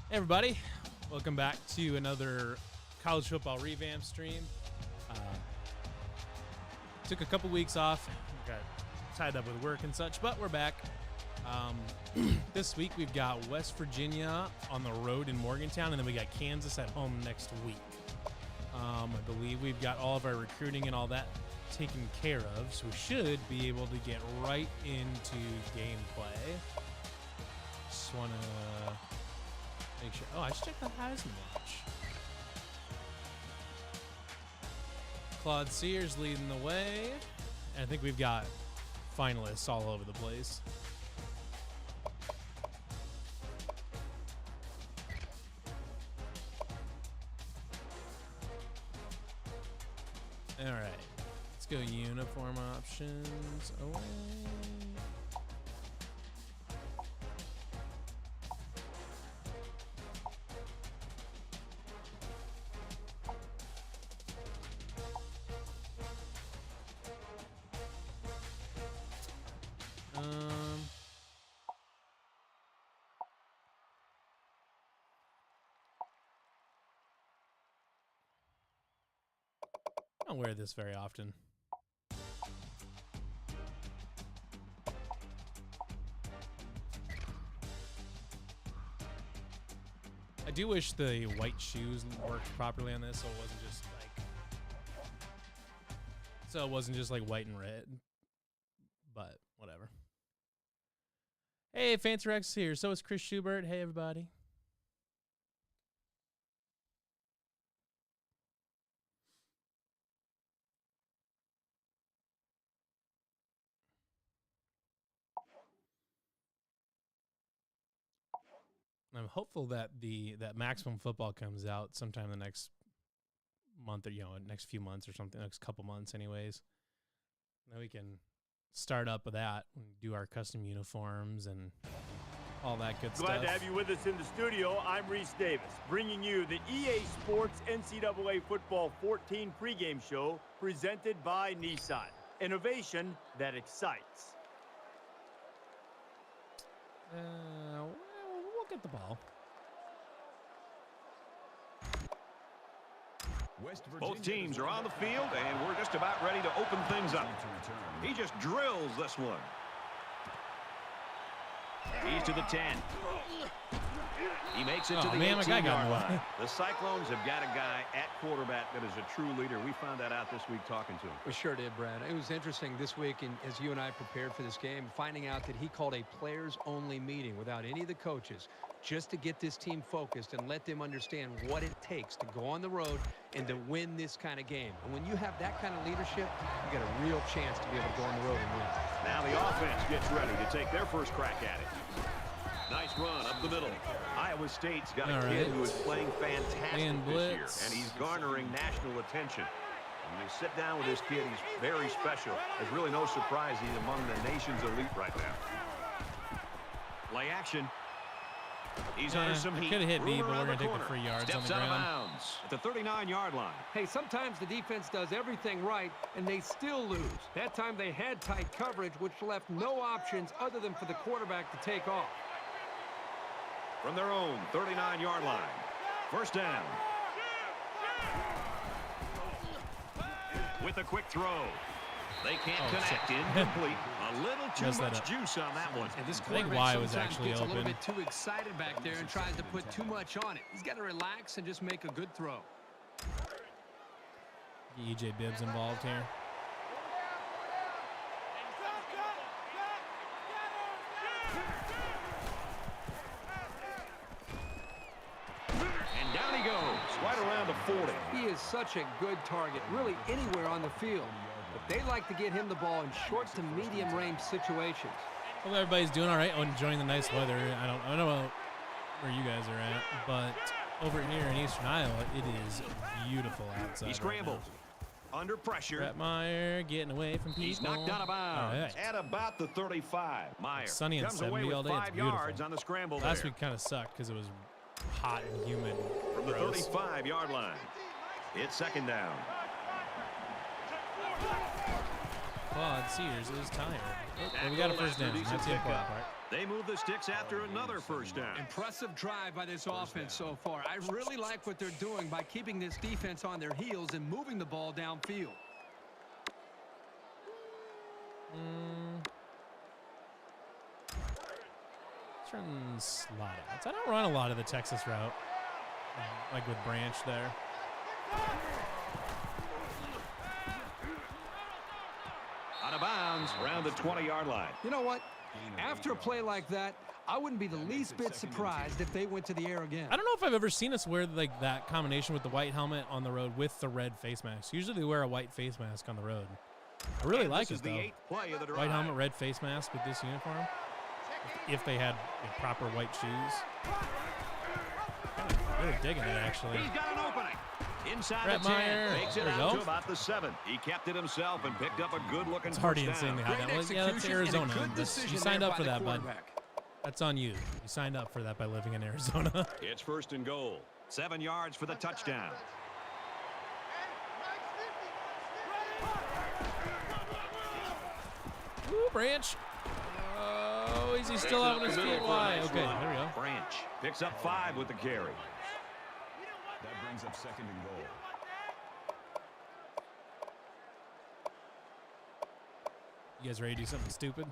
Hey everybody, welcome back to another college football revamp stream. Took a couple weeks off, got tied up with work and such, but we're back. This week we've got West Virginia on the road in Morgantown, and then we got Kansas at home next week. I believe we've got all of our recruiting and all that taken care of, so we should be able to get right into gameplay. Just want to make sure. Oh, I should check the Heisman watch. Claude Sears leading the way. And I think we've got finalists all over the place. All right. Let's go uniform options away. I don't wear this very often. I do wish the white shoes worked properly on this, so it wasn't just like white and red. But whatever. Hey, Fancy Rex here. So is Chris Schubert. Hey, everybody. I'm hopeful that that Maximum Football comes out sometime in the next month, or next few months or something, next couple months, anyways. Then we can start up with that and do our custom uniforms and all that good stuff. Glad to have you with us in the studio. I'm Reese Davis, bringing you the EA Sports NCAA Football 14 pregame show presented by Nissan. Innovation that excites. We'll get the ball. Both teams are on the field, and we're just about ready to open things up. He just drills this one. He's to the 10. He makes it to the 18-yard line. The Cyclones have got a guy at quarterback that is a true leader. We found that out this week talking to him. We sure did, Brad. It was interesting this week, and as you and I prepared for this game, finding out that he called a players-only meeting without any of the coaches, just to get this team focused and let them understand what it takes to go on the road and to win this kind of game. And when you have that kind of leadership, you got a real chance to be able to go on the road and win. Now the offense gets ready to take their first crack at it. Nice run up the middle. Iowa State's got a kid who is playing fantastic this year, and he's garnering national attention. When you sit down with this kid, he's very special. There's really no surprise he's among the nation's elite right now. Play action. He's under some heat. Could have hit me, but we're going to take the 3 yards on the ground. Steps out of bounds at the 39-yard line. Hey, sometimes the defense does everything right, and they still lose. That time they had tight coverage, which left no options other than for the quarterback to take off. From their own 39-yard line. First down. With a quick throw. They can't connect. Incomplete. A little too much juice on that one. And this quarterback was actually gets open. A little bit too excited back there and tries to put too much on it. He's got to relax and just make a good throw. Get E.J. Bibbs involved here. And down he goes, right around the 40. He is such a good target, really anywhere on the field. But they like to get him the ball in short to medium range situations. Hope everybody's doing all right. Oh, enjoying the nice weather. I don't know where you guys are at, but over here in Eastern Iowa, it is beautiful outside. He scrambles. Under pressure. Brett Meyer getting away from people. He's knocked out of bounds right. at about the 35. Meyer It's sunny and comes away 70 with all day. 5 It's beautiful. yards on the scramble Last there. week kind of sucked because it was hot and humid. From the Gross. 35-yard line. It's second down. Claude Sears is tired. Well, we got a first down. That's the important part. They move the sticks after another first down. Impressive drive by this offense so far. I really like what they're doing by keeping this defense on their heels and moving the ball downfield. Let's run slot outs. I don't run a lot of the Texas route, like with Branch there. Out of bounds around the 20-yard line. You know what? After a play like that, I wouldn't be the least bit surprised if they went to the air again. I don't know if I've ever seen us wear like that combination with the white helmet on the road with the red face mask. Usually they wear a white face mask on the road. I really like it, though. White helmet, red face mask with this uniform. If they had proper white shoes. Really digging it, actually. He's got an opening. Inside Brett the 10. Meyer. Makes it There we out go. to about the 7. He kept it himself and picked up a good-looking It's hard to first down. insanely high. Great Yeah, that's execution and a Arizona. good decision You signed there up by for the that, bud. quarterback. That's on you. You signed up for that by living in Arizona. It's first and goal. 7 yards for the touchdown. Ooh, Branch. Oh, is he still out on his feet? Why? Okay, there we go. Branch picks up 5 with the carry. That brings up second and goal. You guys ready to do something stupid?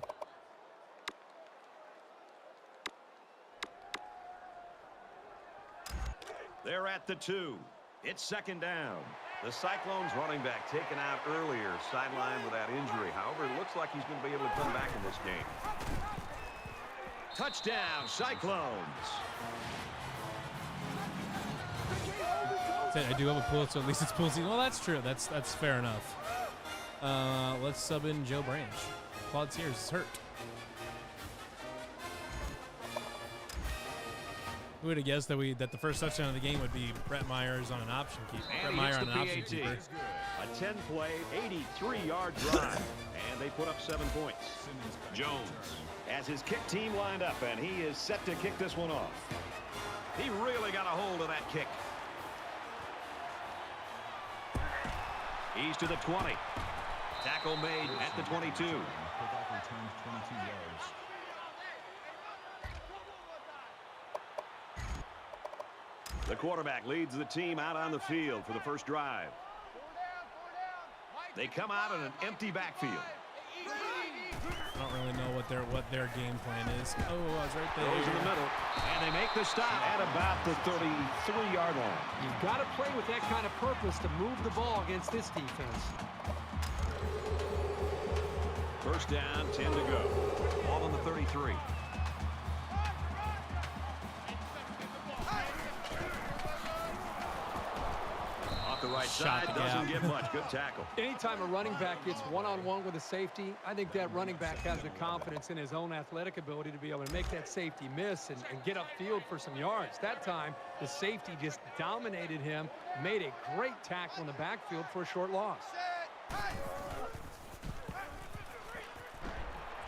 They're at the 2. It's second down. The Cyclones running back taken out earlier, sidelined with that injury. However, it looks like he's going to be able to come back in this game. Touchdown, Cyclones. I do have a pool, so at least it's pool season. Well, that's true. That's fair enough. Let's sub in Joe Branch. Claude Sears is hurt. Who would have guessed that the first touchdown of the game would be Brett Myers on an option keeper? Brett Meyer on an option keeper. A 10-play, 83-yard drive, and they put up 7 points. Jones has his kick team lined up, and he is set to kick this one off. He really got a hold of that kick. He's to the 20. Tackle made at the 22. Kickoff returns 22 yards. The quarterback leads the team out on the field for the first drive. They come out in an empty backfield. I don't really know what their game plan is. Oh, I was right there. Goes in the middle, and they make the stop at about the 33-yard line. You've got to play with that kind of purpose to move the ball against this defense. First down, 10 to go. Ball on the 33. Off the right Shot side, the doesn't gap. get much. Good tackle. Anytime a running back gets one-on-one with a safety, I think that running back has the confidence in his own athletic ability to be able to make that safety miss and get upfield for some yards. That time, the safety just dominated him, made a great tackle in the backfield for a short loss.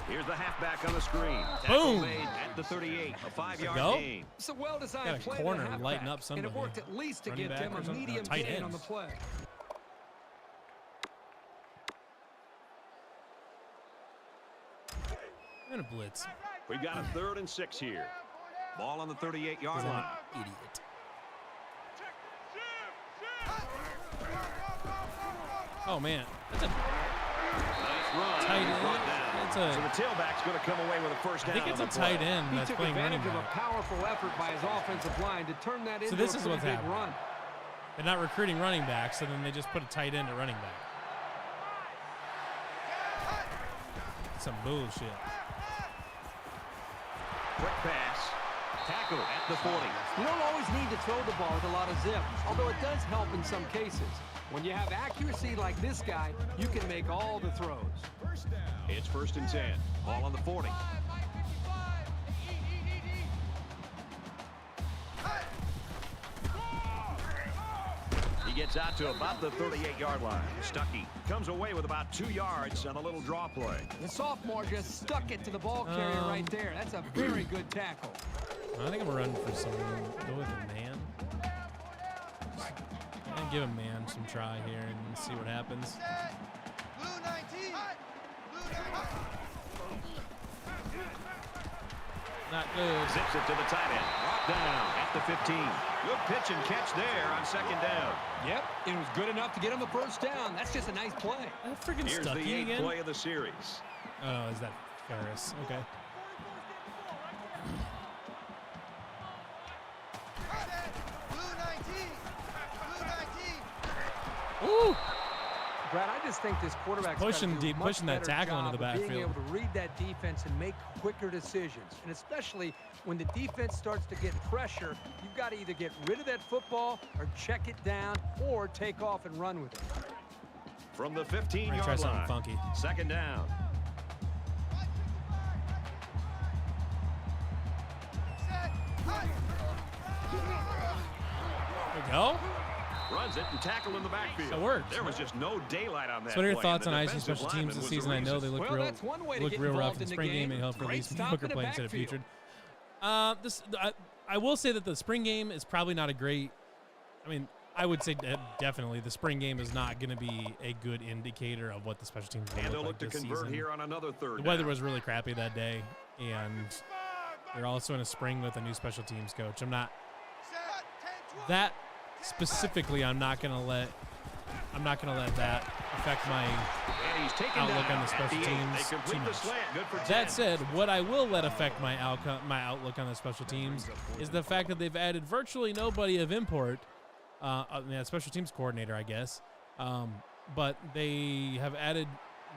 Here's the halfback on the screen. Boom. Tackle made at the 38. A 5-yard Go. gain. It's a well-designed Got a play corner to the and lighten halfback, up somebody. and it worked at least to Running get back them or a something? medium Tight gain ends. on the play. And a blitz. We've got a 3rd and 6 here. Ball on the 38-yard I'm line. an idiot. Oh, man. That's a Nice run. tight He's brought end. down. It's So a, the tailback's going to come away with a first I down. think it's on a the play. tight end He that's took playing running advantage of a back. powerful effort by his offensive line to turn that into this a is pretty what's big happening. run. They're not recruiting running backs, so then they just put a tight end at running back. Some bullshit. Quick pass. Tackle at the 40. You don't always need to throw the ball with a lot of zip, although it does help in some cases. When you have accuracy like this guy, you can make all the throws. It's 1st and 10. Ball on the 40. gets out to about the 38-yard line. Stuckey comes away with about 2 yards on a little draw play. The sophomore just stuck it to the ball carrier right there. That's a very good tackle. I think I'm going to run for some. Go with a man. And give a man some try here and see what happens. Blue 19. Not good. Zips it to the tight end. Brought down at the 15. Good pitch and catch there on second down. Yep, it was good enough to get him the first down. That's just a nice play. That freaking Here's the Stuckey 8th again. play of the series. Oh, is that Ferris? Okay. Blue 19. Ooh. Brad, I just think this quarterback's Pushing gotta do a deep, much pushing that better tackle into job the of being backfield. able to read that defense and make quicker decisions. And especially when the defense starts to get pressure, you've got to either get rid of that football or check it down or take off and run with it. From the Try 15-yard something line. funky. Second down. There we go. Runs it and tackle in the backfield. That worked. There was just no daylight on that So what are your play, thoughts and on the IC defensive special teams lineman this was the season? I know they reason. look Well, real, that's one way to get real rough involved in in the spring game, game. and hope for at Great least stop Hooker in the play instead of backfield. Futured. I will say that the spring game is probably not a great. I mean, I would say definitely the spring game is not going to be a good indicator of what the special teams will And they'll look look to like this convert season. here on another third The weather down. was really crappy that day, and they're also in a spring with a new special teams coach. I'm not that specifically. I'm not going to let that affect my And he's taken outlook down on the special at the 8. teams They too complete the much. slant. Good for 10. That said, what I will let affect my outlook on the special teams is the fact that they've added virtually nobody of import. Special teams coordinator, I guess. But they have added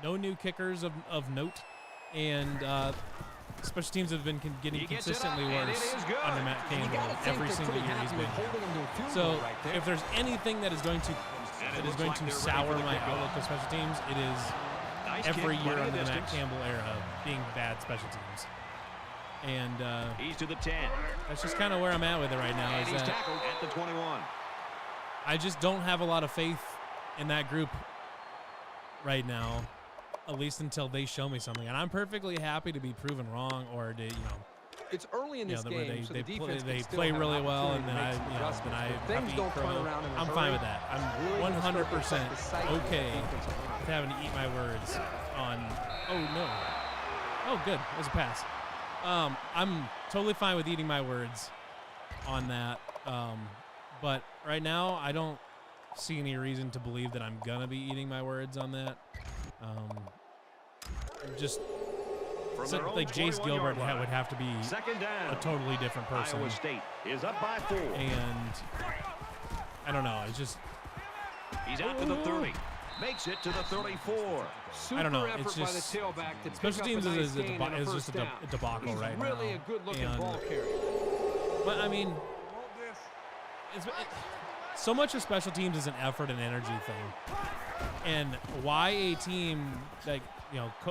no new kickers of note, and special teams have been getting He gets it consistently up, and worse it is good. under Matt You Campbell gotta think every they're single pretty year he's happy been with holding here. them to a field So goal right there. if there's anything that is going to looks like they're ready sour for the my kickoff. outlook of special teams, it is Nice every kick, year plenty of under the Matt distance. Campbell era being bad special teams. And He's to the 10. that's just kind of where I'm at with it right now. And Is he's that tackled at the 21. I just don't have a lot of faith in that group right now, at least until they show me something. And I'm perfectly happy to be proven wrong, or to It's early in this where game, so the they defense play, can still play have an really well, opportunity and to then make some adjustments. I If have things to eat don't turn crow. around in a I'm hurry, fine with that. I'm really gonna start to 100% affect the okay defensive line. with having to eat my words on. Oh no! Oh good, it was a pass. I'm totally fine with eating my words on that. But right now, I don't see any reason to believe that I'm gonna be eating my words on that. Just From so, their own like Jace 21-yard Gilbert line. would have to be Second down. a totally different person. Iowa State is up by 4. And I don't know. It's just He's out to the 30. Makes it to the 34. Super I don't know, effort it's by the just- tailback to special pick up teams a nice is gain and a just first a down. debacle He's right really now. a good-looking And- ball carrier. But I mean, so much of special teams is an effort and energy thing. And why a team like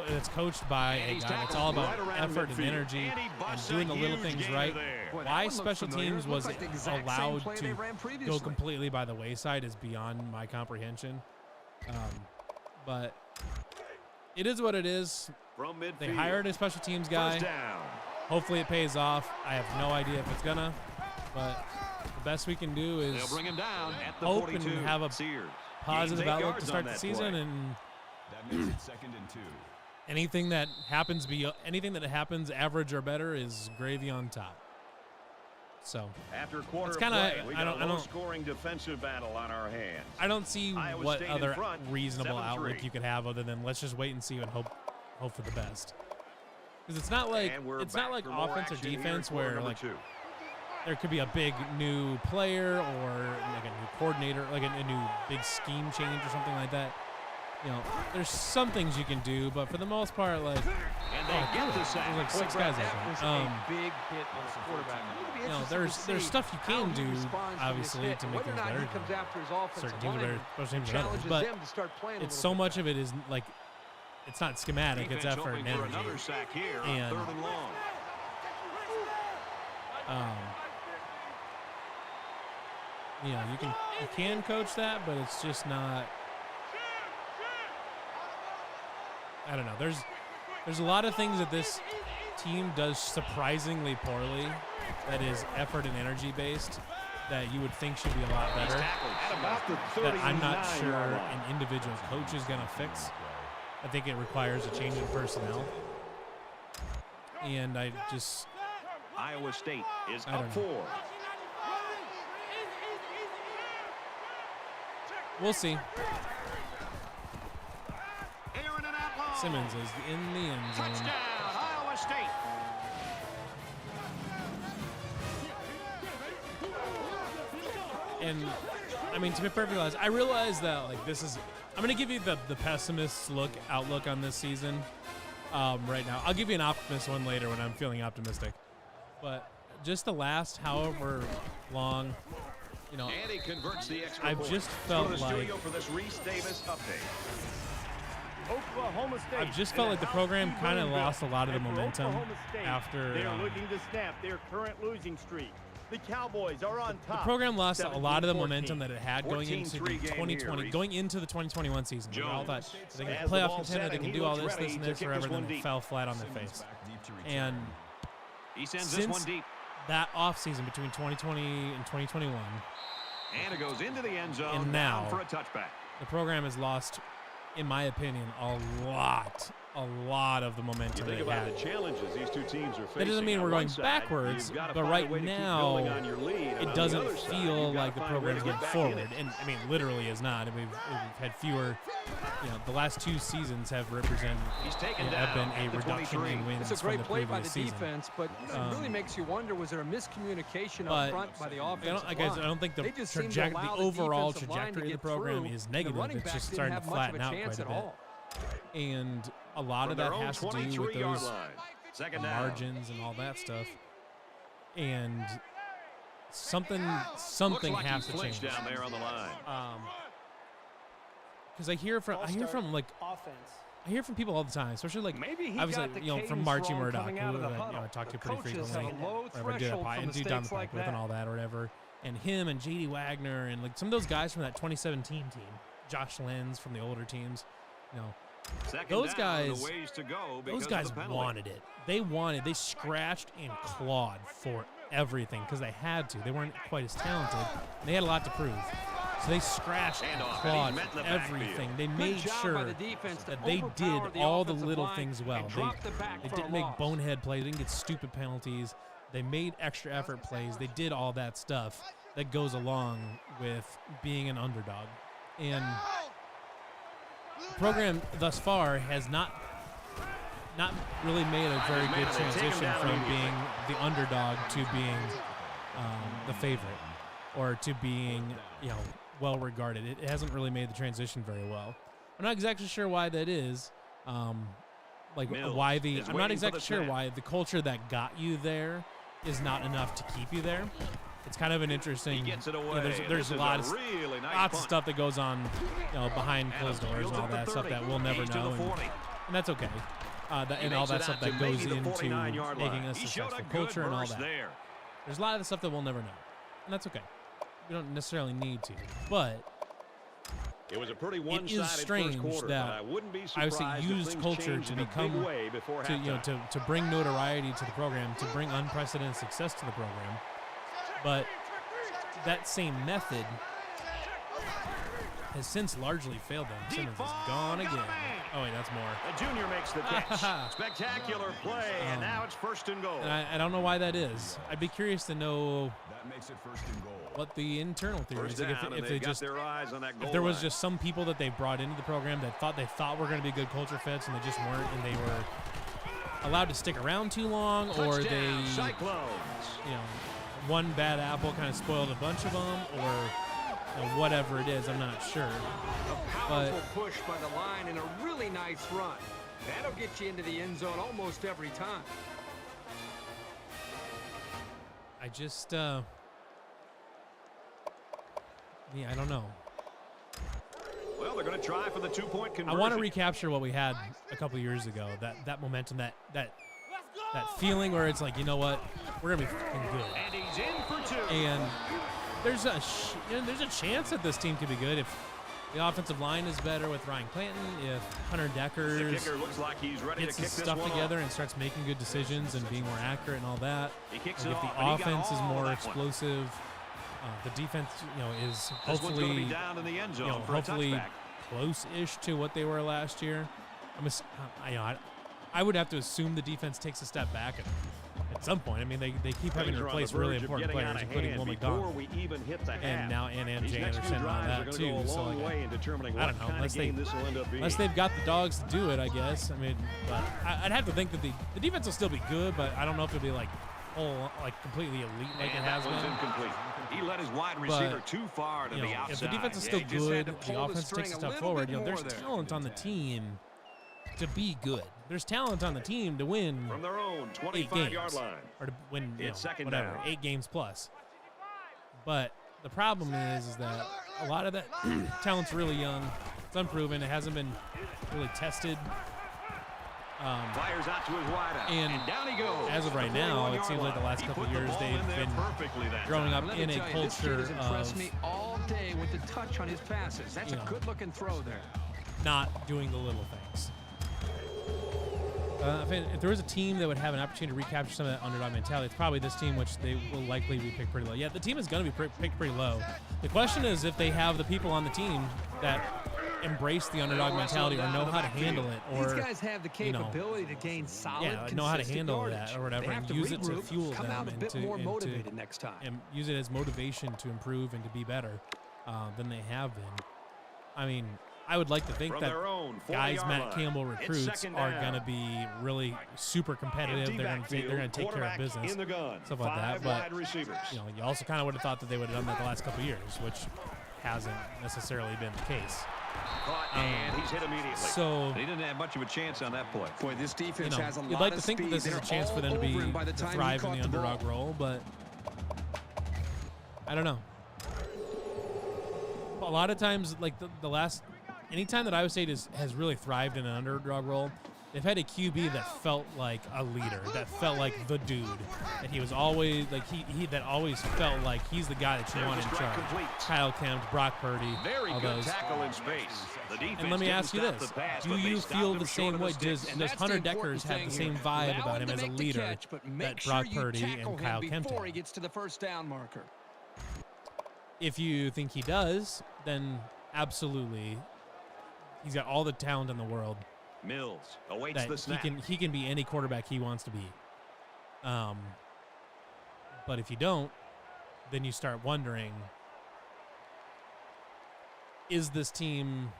that's coached by And a he's guy that's tackled all about right around effort and midfield. energy And he and busts doing a the little huge things gainer right, there. Boy, that why one looks special familiar. teams It looks was like the exact same allowed play they to ran go previously. completely by the wayside is beyond my comprehension. But it is what it is. From midfield. They hired a special teams guy. First down. Hopefully it pays off. I have no idea if it's gonna, but the best we can do is They'll bring him down at the hope and 42. have a Sears positive gains 8 outlook yards to start on the that season, play. and That makes it 2nd and 2. anything that happens average or better is gravy on top. So After a quarter It's of kinda- play, we I got don't- a low-scoring defensive battle on our hands. I don't see Iowa what State in other front, reasonable 7-3. outlook you could have other than let's just wait and see and hope for the best. Because it's not like And we're it's not back like for more offense or action here in defense quarter where number like 2. there could be a big new player or like a new coordinator, like a new big scheme change or something like that. There's some things you can do, but for the most part, like And they get the sack. there's like 6 Boy, Brad, guys that was out a big hit on the quarterback. It'll be interesting there's to there's see stuff you how can he do, responds to this obviously, hit, to and make whether or things not better. he comes after his offensive Certain teams are better, lineman, special teams are better, challenges but them to start playing a it's little so bit much better. of it is like it's not schematic, it's Defense effort hoping and for energy. another sack here on And- 3rd and long. you can coach that, but it's just not. I don't know. There's a lot of things that this team does surprisingly poorly that is effort and energy based that you would think should be a lot better. That I'm not sure an individual coach is going to fix. I think it requires a change in personnel. And Iowa State is I don't up know. 4. We'll see. Aaron and Outlaw. Simmons is in the end zone. Touchdown, Iowa State. And I mean, to be perfectly honest, I realize that like this is. I'm gonna give you the pessimist outlook on this season right now. I'll give you an optimist one later when I'm feeling optimistic. But just the last however long, And he converts the extra I've point. just Go to felt the like studio for this Reese Davis update. Oklahoma State. I've just felt like the program kind of lost a lot of the momentum after They're looking to snap their current losing streak. The Cowboys are on top. the program lost a lot of the 17-14. momentum that it had going into the 14-3 game 2020, here, going into the 2021 season. We all Jones. thought they can As the playoff ball contender, set they and can he do all looks this, ready and to this, kick forever, this and one then they deep. fell flat on their Simmons face. back deep to return. And He sends this one since deep. that offseason between 2020 and 2021, And it goes into the end zone. And down now- for a touchback. the program has lost, in my opinion, a lot of the You momentum think that it about had. the challenges these two teams are facing. That doesn't mean On we're one going side, backwards, you've got to but find a right way to keep now, building on your lead, and on it the doesn't other side, feel you've got like to the find a way program's to going get back in forward. it. And I mean, literally is not. And we've had fewer, the last 2 seasons have represented, He's taken have down been at a the reduction 23. in wins It's a from great the play by previous the season. defense, but it really makes you wonder, was there a miscommunication But up front by the I offensive don't think the They just seemed to the allow the overall defensive line to trajectory of the get program through, is and the negative. running It's backs just didn't starting to have much of flatten a out chance quite a at bit. all. And a lot From of their that own has to do with 23-yard those line. Second down. margins and all that stuff. And something Looks like has he to change. flinched down there on the line. Because I hear from like I hear from people all the time, especially like Maybe he obviously got the from cadence Marchie wrong Murdoch, coming who out of the I huddle. talk to The pretty coaches frequently, have a low whenever I do threshold that, for and do down the mistakes pipe like with and that. all that or whatever. And him and J.D. Wagner and like some of those guys from that 2017 team, Josh Lenz from the older teams, Second those down, and a guys- ways to go because those of guys the penalty. wanted it. They scratched and clawed for everything because they had to. They weren't quite as talented. And they had a lot to prove. So they scratched and Handoff, and clawed he's met in for the backfield. everything. They Good made job by sure the defense to that they overpower did the all the offensive little line things well. and drop the back They for didn't a make loss. bonehead plays. They didn't get stupid penalties. They made extra effort plays. They did all that stuff that goes along with being an underdog. And the program thus far has not really made a very good transition from being the underdog to being the favorite or to being well regarded. It hasn't really made the transition very well. I'm not exactly sure why that is. Mills Why is I'm waiting not for exactly the sure snap. why the culture that got you there is not enough to keep you there. It's kind of an interesting. He gets it away. There's This a lot is of really nice lots of punt. stuff that goes on, behind Adams closed doors fields and all at the that stuff 30. that we'll never He's to know, the and 40. that's okay. And all makes that it stuff out to that goes maybe the into 49-yard making line. us He showed a successful good culture and all burst that. there. There's a lot of the stuff that we'll never know, and that's okay. We don't necessarily need to, but It was a pretty it one-sided is strange first quarter, that but I wouldn't be I would surprised say if use things culture changed to in a big become way before halftime. to bring notoriety to the program, to bring unprecedented success to the program, but that same method has since largely failed them. Simmons is gone again. Oh wait, that's more. The junior makes the catch. Spectacular play, and now it's first and goal. And I don't know why that is. I'd be curious to know That makes it first and goal. what the internal theory First is. Like down, and if they they've got just their eyes on that goal if there was line. just some people that they brought into the program that they thought were going to be good culture fits and they just weren't, and they were allowed to stick around too long, or Touchdown, they Cyclones. one bad apple kind of spoiled a bunch of them, or whatever it is. I'm not sure. A powerful push by the line and a really nice run. That'll get you into the end zone almost every time. I just I don't know. Well, they're going to try for the two-point I conversion. want to recapture what we had a couple years ago. That momentum, that feeling where it's like, you know what, we're gonna be fucking good. And he's in for two. And there's a chance that this team could be good if the offensive line is better with Ryan Clanton, if Hunter Deckers looks like he's ready gets to his kick stuff this one together off. and starts making good decisions and being more accurate and all that. He kicks Like it if off, the and he got offense is all more of that one. explosive, the defense, is This one's going to be hopefully, down in the end zone for a hopefully touchback. close-ish to what they were last year. I would have to assume the defense takes a step back at some point. I mean, they keep having Things to are on replace the really verge of important getting players, out of including hand Will before McDonald. we even hit the half. And now and These Jay next few Anderson and all drives are that going to too. go a So long way in determining I what don't know, kind of unless game this will end up being. unless they've got the dogs to do it, I guess. I mean, but I'd have to think that the defense will still be good, but I don't know if it'll be like completely elite like it And has that one's been. incomplete. He let his wide receiver too far to the outside. If the defense is Yeah, still he just had good, to the pull the offense takes string a a step little forward. bit There's more there. talent on the team to be good. There's talent on the team to win From their own 8 25-yard games line. or to win It's second whatever down. 8 games plus. But the problem is that a lot of that talent's really young. It's unproven. It hasn't been really tested. Fires out to his wideout. And down he goes. as of right now, it seems like the last couple of years they've been growing up Let me in a tell you, this kid culture has impressed of me all day with the touch on his passes. That's a good-looking throw there. not doing the little things. If there was a team that would have an opportunity to recapture some of that underdog mentality, it's probably this team, which they will likely be picked pretty low. Yeah, the team is going to be picked pretty low. The question is if they have the people on the team that embrace the underdog mentality or know how to handle it, or These guys have the capability to gain solid, know how to consistent handle yardage. that or whatever, They have and to use it to regroup, fuel come them out a and bit to more and motivated to, next time. and use it as motivation to improve and to be better than they have been. I mean, I would like to think From that their own guys 40-yard Matt line. Campbell It's recruits second are down. going to be really super competitive. Empty They're going backfield, to take care of quarterback business, in the gun. stuff like that. 5 But wide receivers. you also kind of would have thought that they would have done that the last couple of years, which hasn't necessarily been the case. Caught, and he's hit immediately. So He didn't have much of a chance on that play. Boy, this defense has a you'd lot like of to think that speed. this is a They're chance for them to all over him by the to time he thrive in caught the the underdog ball. role, but I don't know. A lot of times, like anytime that Iowa State has really thrived in an underdog role, they've had a QB that felt like a leader, that felt like the dude, that he was always like he that always felt like he's the guy that you There's want the in strike charge. complete. Kyle Kempt, Brock Purdy, Very all good those. tackle in space. The defense And let me didn't ask you stop this: the pass, do but they you stopped feel him the short same of way? the Does sticks. And does that's Hunter the important Deckers have thing the same here. vibe Allow about him to as a make the leader catch, but make that sure Brock you Purdy tackle and him Kyle Kempt before had? he gets to the first down marker? If you think he does, then absolutely, he's got all the talent in the world. Mills awaits That the snap. he can be any quarterback he wants to be. But if you don't, then you start wondering: is this team?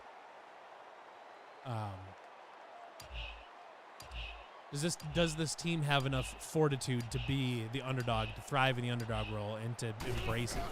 Does this team have enough fortitude to be the underdog, to thrive in the underdog role, and to embrace it?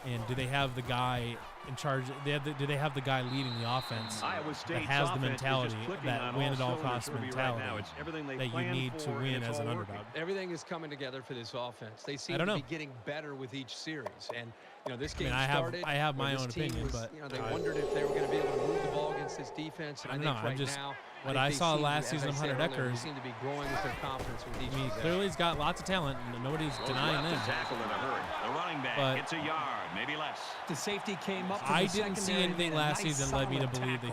And do they have the guy in charge? Do they have the guy leading the offense Iowa that State's has the offense is mentality, just clicking that on win all at all cylinders costs for me right mentality now. It's everything they that you planned need to for, and win it's as an all underdog? working. Everything is coming together for this offense. They seem I don't to know. be getting better with each series. And, this I game mean, started. I have when my this own team opinion, was, but they wondered if they were going to be able to move the ball against this defense. And I I don't think know. right I'm just now, what I I think saw they seem last to, as season I of said Hunter earlier, Deckers. seem to be growing with their confidence with each I mean, possession. clearly he's got lots of talent, and nobody's Goes denying left that. to tackle in a hurry. The running back But gets a yard, maybe less. The safety came up. I didn't see anything last season that led me to believe that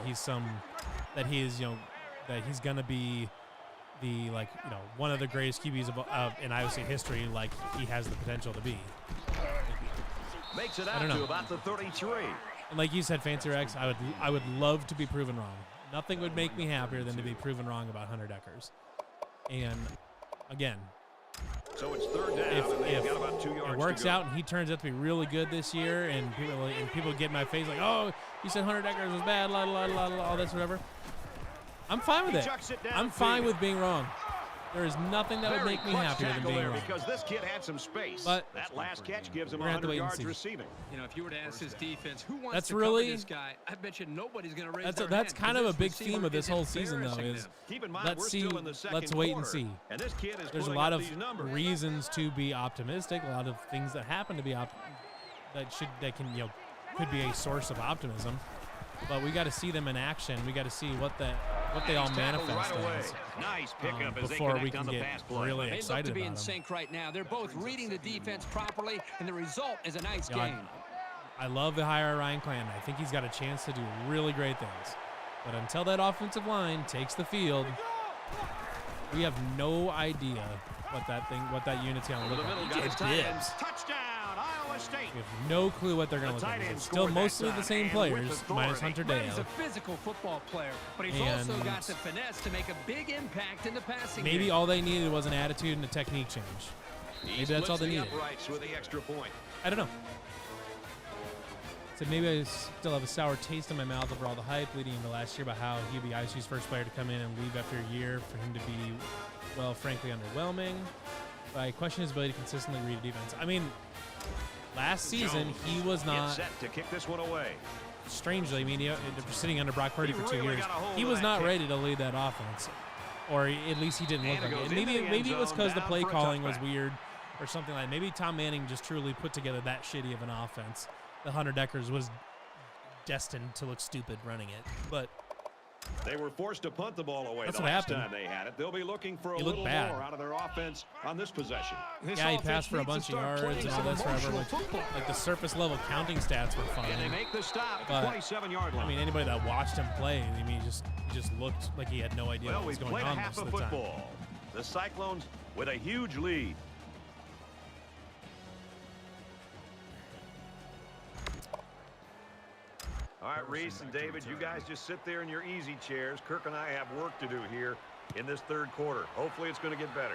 he's gonna be the one of the greatest QBs in Iowa State history, like he has the potential to be. Makes it I out don't to know. about the 33. And like you said, Fancy Rex, I would love to be proven wrong. Nothing would make me happier than to be proven wrong about Hunter Deckers. And again, So it's third down, if and they've got about 2 yards it works to go. out and he turns out to be really good this year, and people get in my face like, oh, you said Hunter Deckers was bad, all this, whatever. I'm fine with it. Chucks it I'm fine downfield. with being wrong. There is nothing that would Very make me clutch happier than tackle being there wrong. because this kid had some space. But that last catch gives him we're gonna have to 100 wait and yards see. receiving. If you were to ask this defense, who wants That's to really- cover this guy, I bet you nobody's going to raise That's their that's hand, kind 'cause of a this big theme receiver of this is whole season, though. embarrassing Is them. Keep in mind, let's we're see, still in the second let's wait quarter, and see. And this kid is There's a putting lot up of these numbers. reasons to be optimistic. A lot of things that happen to be could be a source of optimism. But we got to see them in action. We got to see what what they all manifest right as nice pickup as before they we connect can on the get pass play. really They look excited to be in about them. sync right now. They're both reading the defense properly, and the result is a nice You know, game. I love the hire Ryan Clan. I think he's got a chance to do really great things. But until that offensive line takes the field, we have no idea what that unit's going to Over look the middle, like. got his It tight is. ends. Touchdown, Iowa State. We have no clue what they're going to look like. It's still mostly the same players, minus Hunter He's a Deo. physical football player, but he's And also got the finesse to make a big impact in the passing Maybe game. all they needed was an attitude and a technique change. Maybe that's all they needed. Uprights with the extra point. I don't know. So maybe I still have a sour taste in my mouth over all the hype leading into last year about how he'd be ISU's first player to come in and leave after a year, for him to be, well, frankly, underwhelming. But I question his ability to consistently read a defense. I mean, last season, he was not, set to kick this one away. strangely, I mean, after sitting under Brock Purdy He for 2 really years, got a hold he of was that not kick. ready to lead that offense. Or at least he didn't look And like it it. goes And into the maybe end it was zone, because the down play for a calling was touchback. weird or something like that. Maybe Tom Manning just truly put together that shitty of an offense. The Hunter Deckers was destined to look stupid running it. But They were forced to punt the ball away That's the what last happened. time they had it. They'll be looking for a He looked little bad. more out of their offense on this possession. yeah, he passed for a bunch of yards and all this forever. Like the surface level counting stats were fine. And they make the stop at But, the 27-yard line. I mean, anybody that watched him play, I mean, he just looked like he had no idea well, what was we've going played on half most of of the time. football. The Cyclones with a huge lead. All right, Reese and David, you guys just sit there in your easy chairs. Kirk and I have work to do here in this third quarter. Hopefully it's going to get better.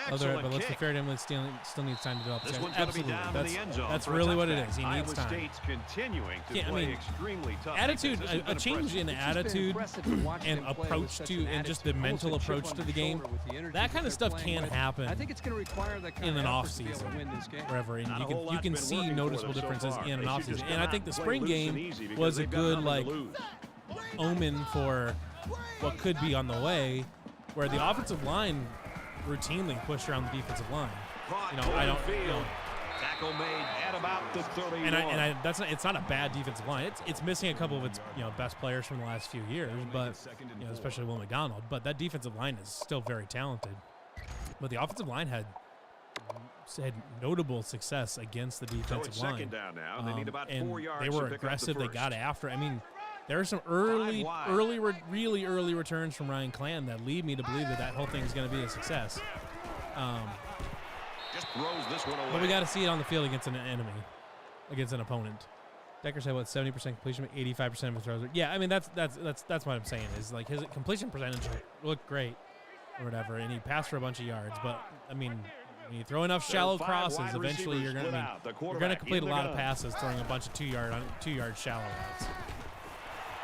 Excellent But let's be kick. fair to him, still needs time to develop. This Guys. one's going to be Absolutely. down in the end zone. That's for a really what it touchback. is. He needs Iowa time. State's continuing to Yeah, I play mean, extremely tough. Attitude, This has been a change impressive. in It's just been attitude impressive to watch and them play with approach such to, an and just attitude, the mental almost a chip approach on to the the game. shoulder with the energy That kind they're of stuff playing can with. happen I think it's going to require that kind in of an effort off to be able season, to win this game. wherever, and Not a you whole can lot's been see working for noticeable them so differences far. in an They off should just season. And I think the play spring loose and game easy because was a they've got good nothing to lose. omen for what could be on the way, where the offensive line routinely pushed around the defensive line. Caught You know, I don't. field. You know, Tackle made at about the 31. and that's not. It's not a bad defensive line. It's missing a couple of its best players from the last few years, but especially Will McDonald. But that defensive line is still very talented. But the offensive line had notable success against the So defensive it's line. second down now. They need about And 4 yards they to were pick up the aggressive. They first. got after. I mean, there are some wide. really early returns from Ryan Clan that lead me to believe that whole thing is going to be a success. Just throws this one away. But we got to see it on the field against an enemy, against an opponent. Decker said, what, 70% completion, 85% of his throws. Yeah, I mean, that's what I'm saying is, like, his completion percentage looked great or whatever, and he passed for a bunch of yards. But, I mean, when you throw enough shallow Five crosses, wide eventually you're receivers going to split out. The you're going to quarterback complete a in lot the of gun. passes throwing a bunch of 2-yard shallow routes.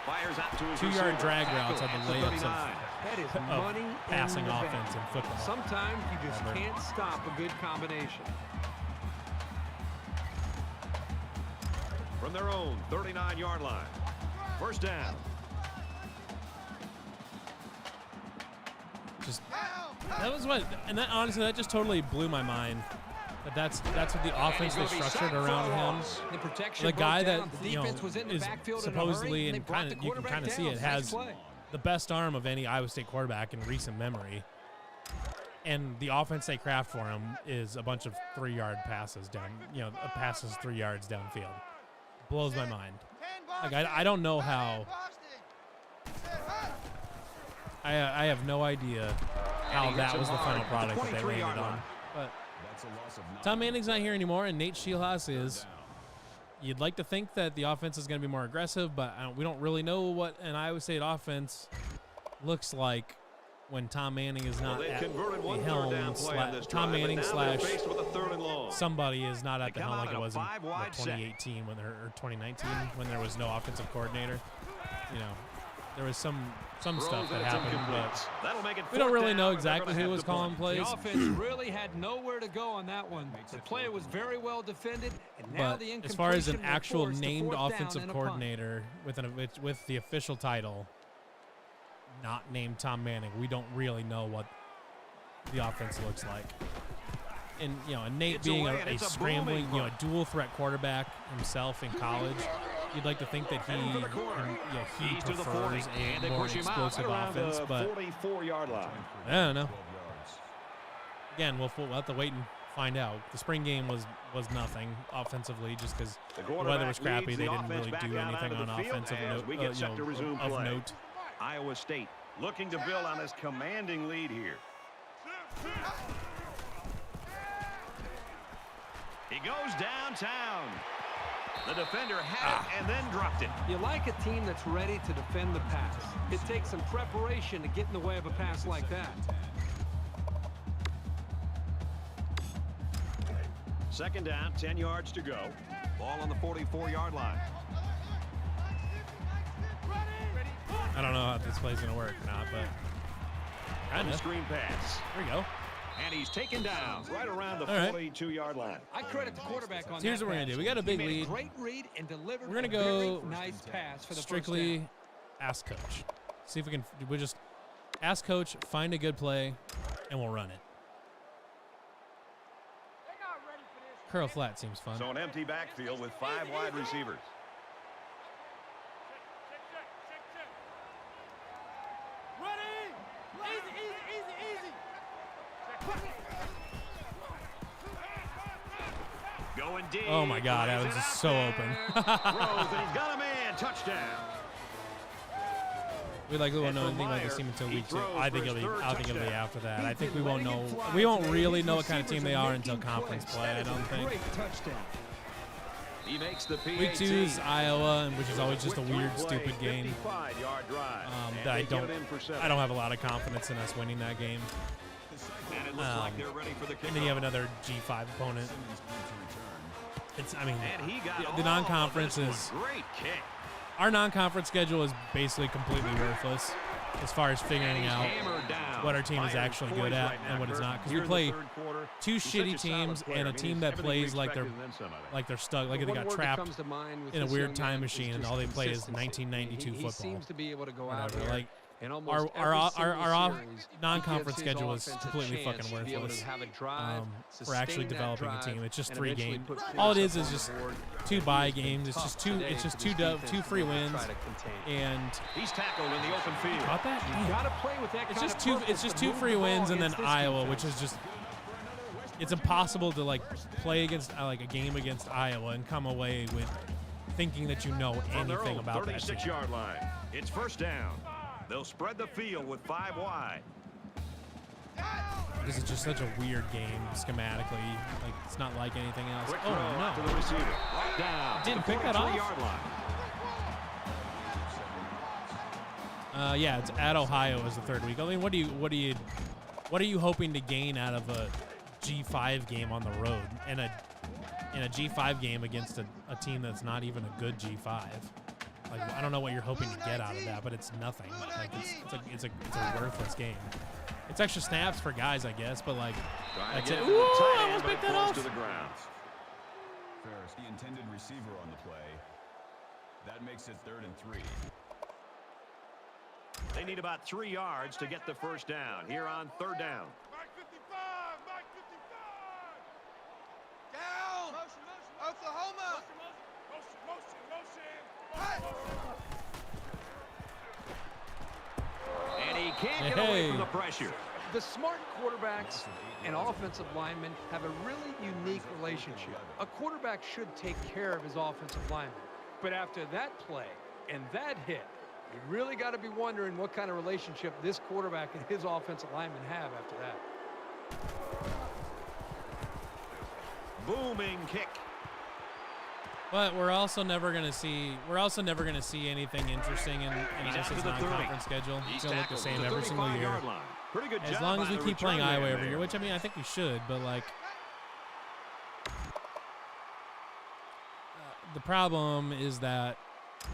Fires out to his 2-yard receiver. drag Tackle routes are at the the layups 39. That is of money passing in the offense bank. in football. Sometimes you just Whatever. can't stop a good combination. From their own 39-yard line. First down. Just that was what, and that honestly, that just totally blew my mind. That's what the offense they structured around him. The protection The guy broke that down. The defense was in the is backfield supposedly, in a hurry, and they brought kind the of you can quarterback kind of see down. it, Nice has play. the best arm of any Iowa State quarterback in recent memory. And the offense they craft for him is a bunch of 3-yard passes down, passes 3 yards downfield. Blows my mind. Like I don't know how. I have no idea how that was the final product that they landed on. But Tom Manning's not here anymore, and Nate Scheelhaas is. You'd like to think that the offense is going to be more aggressive, but we don't really know what an Iowa State offense looks like when Tom Manning is not at the helm. Tom Manning slash somebody is not at the helm like it was in 2018 or 2019 when there was no offensive coordinator. There was some stuff that happened, but we don't really know exactly who was calling plays. The offense really had nowhere to go on that one. The play was very well defended, and now But the as far as an incompletion will actual force the named fourth down offensive and a punt. coordinator with the official title, not named Tom Manning, we don't really know what the offense looks like. And and Nate being a scrambling, a dual threat quarterback himself in college, you'd like to think that he He's to the 40, prefers and a they more push him out explosive right around offense, the but 44-yard line. I don't know. Again, we'll have to wait and find out. The spring game was nothing offensively, just because the weather was crappy. They didn't really do anything on offensive of note. Iowa State looking to build on this commanding lead here. He goes downtown. The defender had it and then dropped it. You like a team that's ready to defend the pass. It takes some preparation to get in the way of a pass like that. Second down, 10 yards to go. Ball on the 44-yard line. I don't know how this play's going to work or not, but kind of. Screen pass. There we go. And he's taken down right around the 42-yard line. I credit the quarterback on so here's what we're going to do. We got a big lead. Great read and delivered. We're going to go nice pass for the strictly ask coach. See if we just ask coach, find a good play, and we'll run it. Curl flat seems fun. So an empty backfield with 5 wide receivers. Going deep. Oh my God, that was just so open. Throws, and he's got a man. Touchdown. We likely won't know anything about this team until week 2. I think it'll be after that. I think we won't know. We won't really know what kind of team they are until conference play. I don't think. He makes the Week 2 is Iowa, which is always just a weird, stupid game. That I don't have a lot of confidence in us winning that game. And it looks like they're ready for the kickoff. And then you have another G5 opponent. The non-conference is. Great kick. Our non-conference schedule is basically completely worthless as far as figuring out what our team is actually good at and what it's not. Because we play 2 shitty teams and a team that plays like they're stuck, like they got trapped in a weird time machine, and all they play is 1992 football. Seems to be able to go out Whatever. there. Like Our non-conference schedule is completely fucking worthless for actually developing a team. It's just 3 games. All it is just 2 bye games. It's just two free wins, and he's tackled in the open field. Caught that? You got to play with that. It's just 2 free wins, and then Iowa, which is just. It's impossible to play against a game against Iowa and come away with thinking that you know anything about that team. 36-yard line. It's first down. They'll spread the field with 5 wide. This is just such a weird game schematically. Like, it's not like anything else. Quick Oh, throw to the receiver. Right down. Didn't pick that off? Yard line. Yeah, it's at Ohio as the 3rd week. I mean, what are you hoping to gain out of a G5 game on the road and a G5 game against a team that's not even a good G5? Like, I don't know what you're hoping to get out of that, but it's nothing. Like, it's a worthless game. It's extra snaps for guys, I guess, but that's it. Ooh, I almost picked that off. To the ground. Ferris, the intended receiver on the play. That makes it 3rd and 3. They need about 3 yards to get the first down here on 3rd down. Mike 55! Mike 55! Down! Oklahoma! And he can't get away from the pressure. The smart quarterbacks and offensive linemen have a really unique relationship. A quarterback should take care of his offensive lineman. But after that play and that hit, you really got to be wondering what kind of relationship this quarterback and his offensive lineman have after that. Booming kick. But we're also never gonna see anything interesting in ISS's non-conference schedule. It's gonna look the same every single year. Pretty good As job long as we by the keep playing return Iowa man every there. year, which I mean I think we should, but the problem is that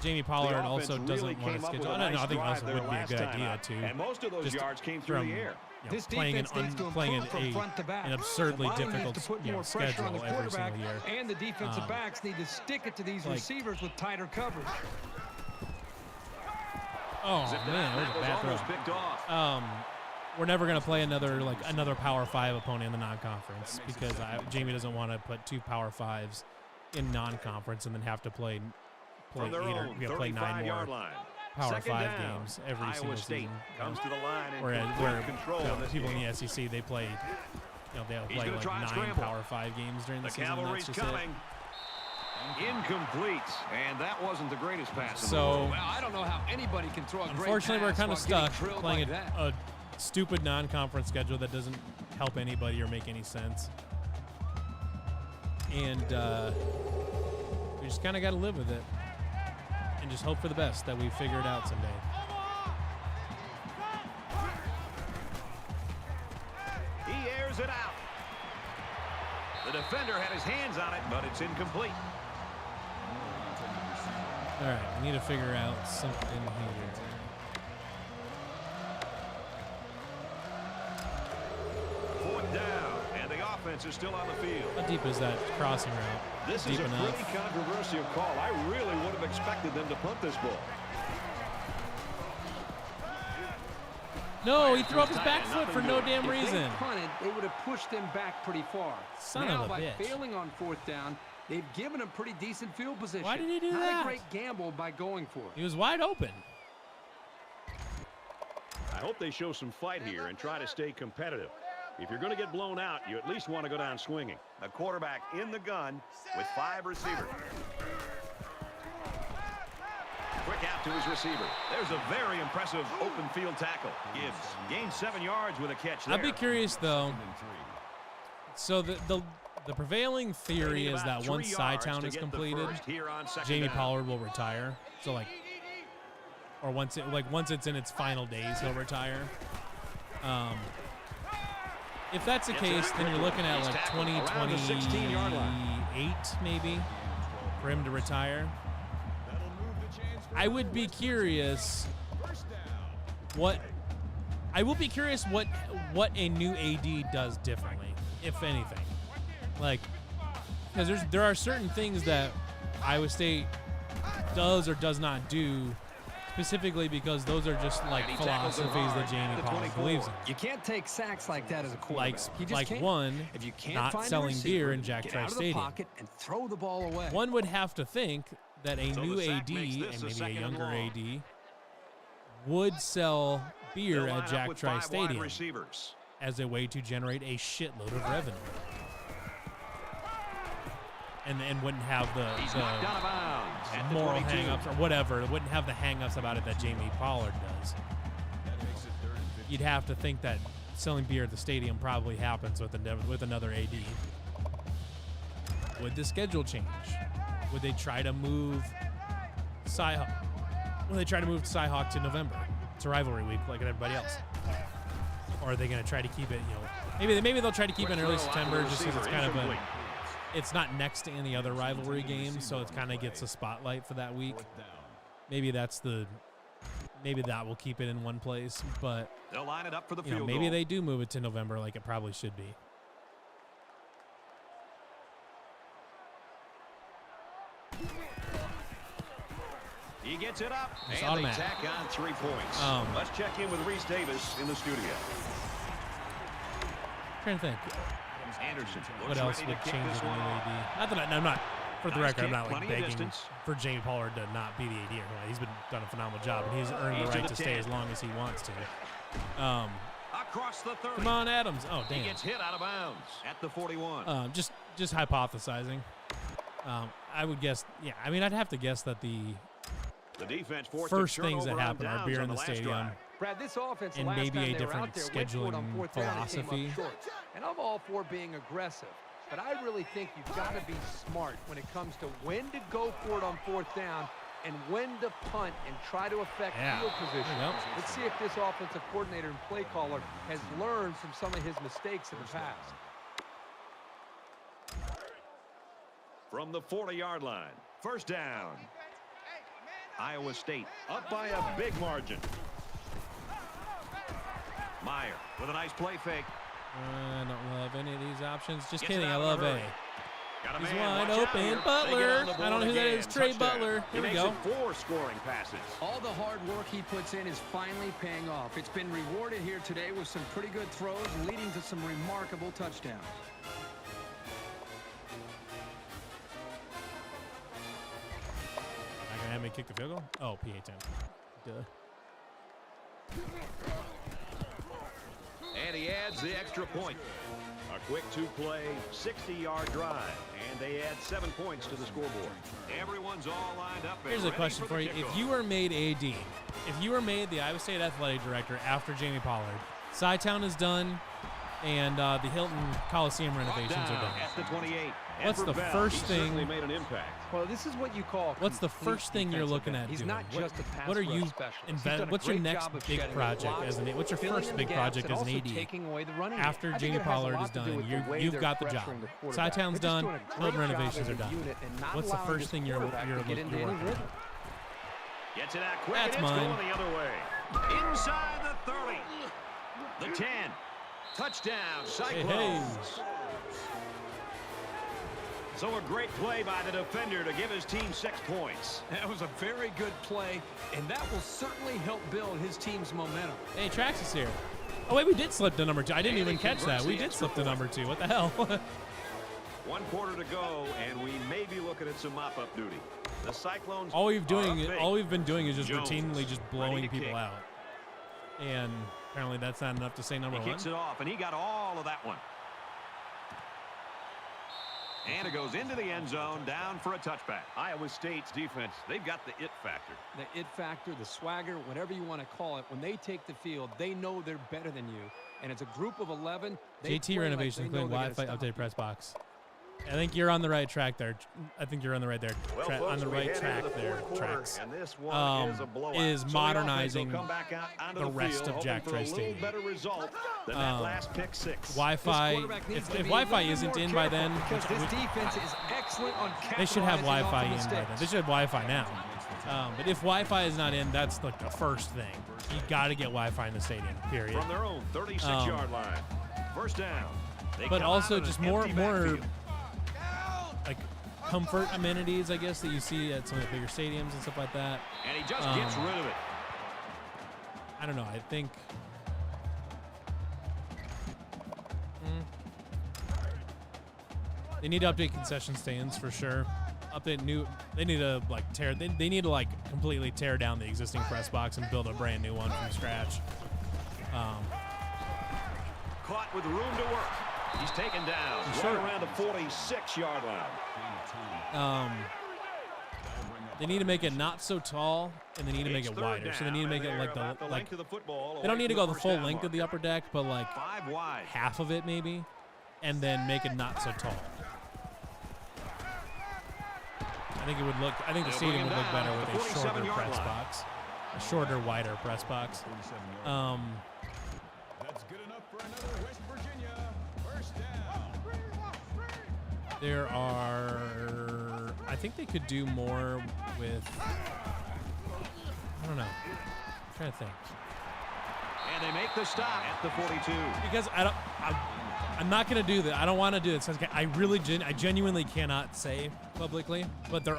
Jamie Pollard The also offense doesn't really want came to up with schedule. a I don't know. I nice think also drive would be a there good last idea time too. And most of those just yards came through from, the air. This playing defense needs to playing improve from front to back. an absurdly The line needs difficult to put more pressure on schedule the every quarterback, single year. and the defensive backs need to stick it to these receivers with tighter coverage. Oh Zip man, that that was a was bad almost throw. picked off. We're never going to play another Power 5 opponent in the non-conference because Jamie doesn't want to put 2 Power 5s in non-conference and then have to play play from their own we gotta play 9 more 35-yard line. Power Second 5 down. games every Iowa single State season. comes to the line and Whereas complete control in this people game. in the SEC, they play, they'll He's play gonna like try and 9 scramble. Power 5 games during the The season. cavalry's That's just coming. Incomplete, and that wasn't the greatest pass. in the So, world. Well, I don't know how anybody can throw a great unfortunately, we're pass kind of while getting stuck drilled playing like that. a stupid non-conference schedule that doesn't help anybody or make any sense. And we just kind of got to live with it and just hope for the best that we figure it out someday. He airs it out. The defender had his hands on it, but it's incomplete. All right, we need to figure out something here. Fourth down, and the offense is still on the field. How deep is that crossing route? This Deep is a enough. pretty controversial call. I really would have expected them to punt this ball. No, he threw up his back foot for no damn If reason. they punted, they would have pushed them back pretty far. Son now, of a by bitch. failing on fourth down, they've given them pretty decent field position. Why did he do Not that? a great gamble by going for it. He was wide open. I hope they show some fight here and try to stay competitive. If you're going to get blown out, you at least want to go down swinging. The quarterback in the gun with 5 receivers. Quick out to his receiver. There's a very impressive open field tackle. Gibbs gained 7 yards with a catch there. I'd be curious though. So the prevailing theory is that once Sci-Town is completed, Jamie Pollard will retire. So like, or once it's in its final days, he'll retire. If that's the case, then you're looking at like 2028 maybe for him to retire. I would be curious what a new AD does differently, if anything. Like, because there are certain things that Iowa State does or does not do, specifically because those are just like philosophies that Jamie Pollard believes in. You can't take sacks like that as a quarterback. You just Like can't. one, If you can't not find a selling receiver, beer in Jack get Trice out of the Stadium. pocket and throw the ball away. One would have to think that a So new the sack AD makes and this a maybe a second and younger long. AD would sell beer They'll line at up Jack with Trice 5 wide Stadium receivers. as a way to generate a shitload of revenue. And wouldn't have He's knocked out of bounds at the moral 22. hang-ups or whatever. It wouldn't have the hang-ups about it that Jamie Pollard does. You'd have to think that selling beer at the stadium probably happens with another AD. Would the schedule change? Would they try to move Cyhawk? Would they try to move Cyhawk to November? It's a rivalry week like everybody else. Or are they going to try to keep it, maybe they'll try to keep it in early September just because it's kind of it's not next to any other rivalry game, so it kind of gets a spotlight for that week. Maybe that will keep it in one place, but They'll line it up for the field maybe goal. they do move it to November like it probably should be. He gets it up, It's and automatic. they tack on 3 points. Let's check in with Reese Davis in the studio. Trying to think. Anderson What looks else ready would to kick change this with the one off. AD? Not that I'm not, for the Nice record, I'm kick, not like plenty of begging distance. for Jamie Pollard to not be the AD or anything. He's done a phenomenal job, and he's earned He's the to right the to stay 10. as long as he wants to. Across the 30. Come on, Adams. Oh, He damn. gets hit out of bounds at the 41. Just hypothesizing. I would guess, I'd have to guess that the defense forced first a things that turnover on happen are downs beer on in the last stadium. drive. Brad, this offense And last maybe time a they were different out there, went for it on scheduling fourth down and came up philosophy. short. And I'm all for being aggressive, but I really think you've got to be smart when it comes to when to go for it on fourth down and when to punt and try to affect field position. There you go. Let's see if this offensive coordinator and play caller has learned from some of his mistakes in the past. From the 40-yard line, first down. Iowa State up by a big margin. Meyer with a nice play fake. I don't love any of these options. Just Gets kidding. it I out in a love hurry. A. Got a He's man, wide watch out open. here. They get Butler. on the I don't know board who that again. is. Trey Touchdown. Butler. He Here we makes go. it 4 scoring passes. All the hard work he puts in is finally paying off. It's been rewarded here today with some pretty good throws, leading to some remarkable touchdowns. I Miami kick the field goal? Oh, PA 10. Duh. And he adds the extra point. A quick two-play, 60-yard drive, and they add 7 points to the scoreboard. Everyone's all lined up. Here's a question for you. If you were made AD, if you were made the Iowa State athletic director after Jamie Pollard, Chi-Town is done, and the Hilton Coliseum renovations are done. At the 28. What's the first He certainly thing? made an impact. Well, this is what you call. What's the first thing you're looking at He's doing? not just a pass what are rush you specialist. He's done a what's your great next job of big shedding project blocks, as an what's your filling first in big the gaps, project and as an also AD? taking away the running After game. I think Jamie it has a Pollard lot is to do done, with the way you've they're got the job. pressuring the quarterback. Chi-Town's They're just done, doing a Hilton great job renovations as a are done. unit and not What's the allowing first this thing you're quarterback to get into any working on? rhythm. Gets it out quick. That's and it's mine. going the other way. Inside the 30. The 10. Touchdown, Cyclones. So a great play by the defender to give his team 6 points. That was a very good play, and that will certainly help build his team's momentum. Hey, Trax is here. Oh wait, we did slip to number 2. I didn't And even he catch that. converts We the did extra slip to point. number 2. What the hell? 1 quarter to go, and we may be looking at some mop-up duty. The Cyclones all we've been doing is just Jones, routinely just blowing ready to people kick. out. And apparently that's not enough to say number He 1. kicks it off, and he got all of that one. And it goes into the end zone, down for a touchback. Iowa State's defense, they've got the it factor. The it factor, the swagger, whatever you want to call it, when they take the field, they know they're better than you. And it's a group of 11. They JT play renovation, like they know including they're gonna Wi-Fi stop update you. press box. I think you're on the right track there. I think you're on the right there. Well, on the folks, we right head track into the there. fourth quarter, Tracks. and this one is a blowout. Is So the modernizing offense will come back out onto the rest field, of Jack hoping for Trice a little Stadium. better result than that last pick 6. Wi-Fi. quarterback needs If to be a Wi-Fi little isn't more in by careful then, because this which- defense is excellent on they should have capitalizing Wi-Fi off in of by then. mistakes. They should have Wi-Fi now. But if Wi-Fi is not in, that's like the first thing. You got to get Wi-Fi in the stadium. Period. From their own 36-yard line. First down. They But come also out in just an more empty backfield. like comfort amenities, I guess, that you see at some of the bigger stadiums and stuff like that. And he just gets rid of it. I don't know. I think. They need to update concession stands for sure. Update new. They need to like tear. They need to like completely tear down the existing press box and build a brand new one from scratch. Caught with room to work. He's taken down. Right around the 46-yard line. They need to make it not so tall, and they need to make It's it third wider. So they down, need to make and it like they're about the like length of the football they don't away need to from go the first full down length of mark. the upper deck, but like 5 wide. half of it maybe, and then make it not so tall. I think it would look. I think the They'll stadium bring would him look better down with at the a shorter 47-yard press line. box, a shorter, wider press box. That's good enough for another West Virginia first down. There are. I think they could do more with. I don't know. I'm trying to think. And they make the stop at the 42. Because I'm not going to do that. I don't want to do this. I really, I genuinely cannot say publicly. But there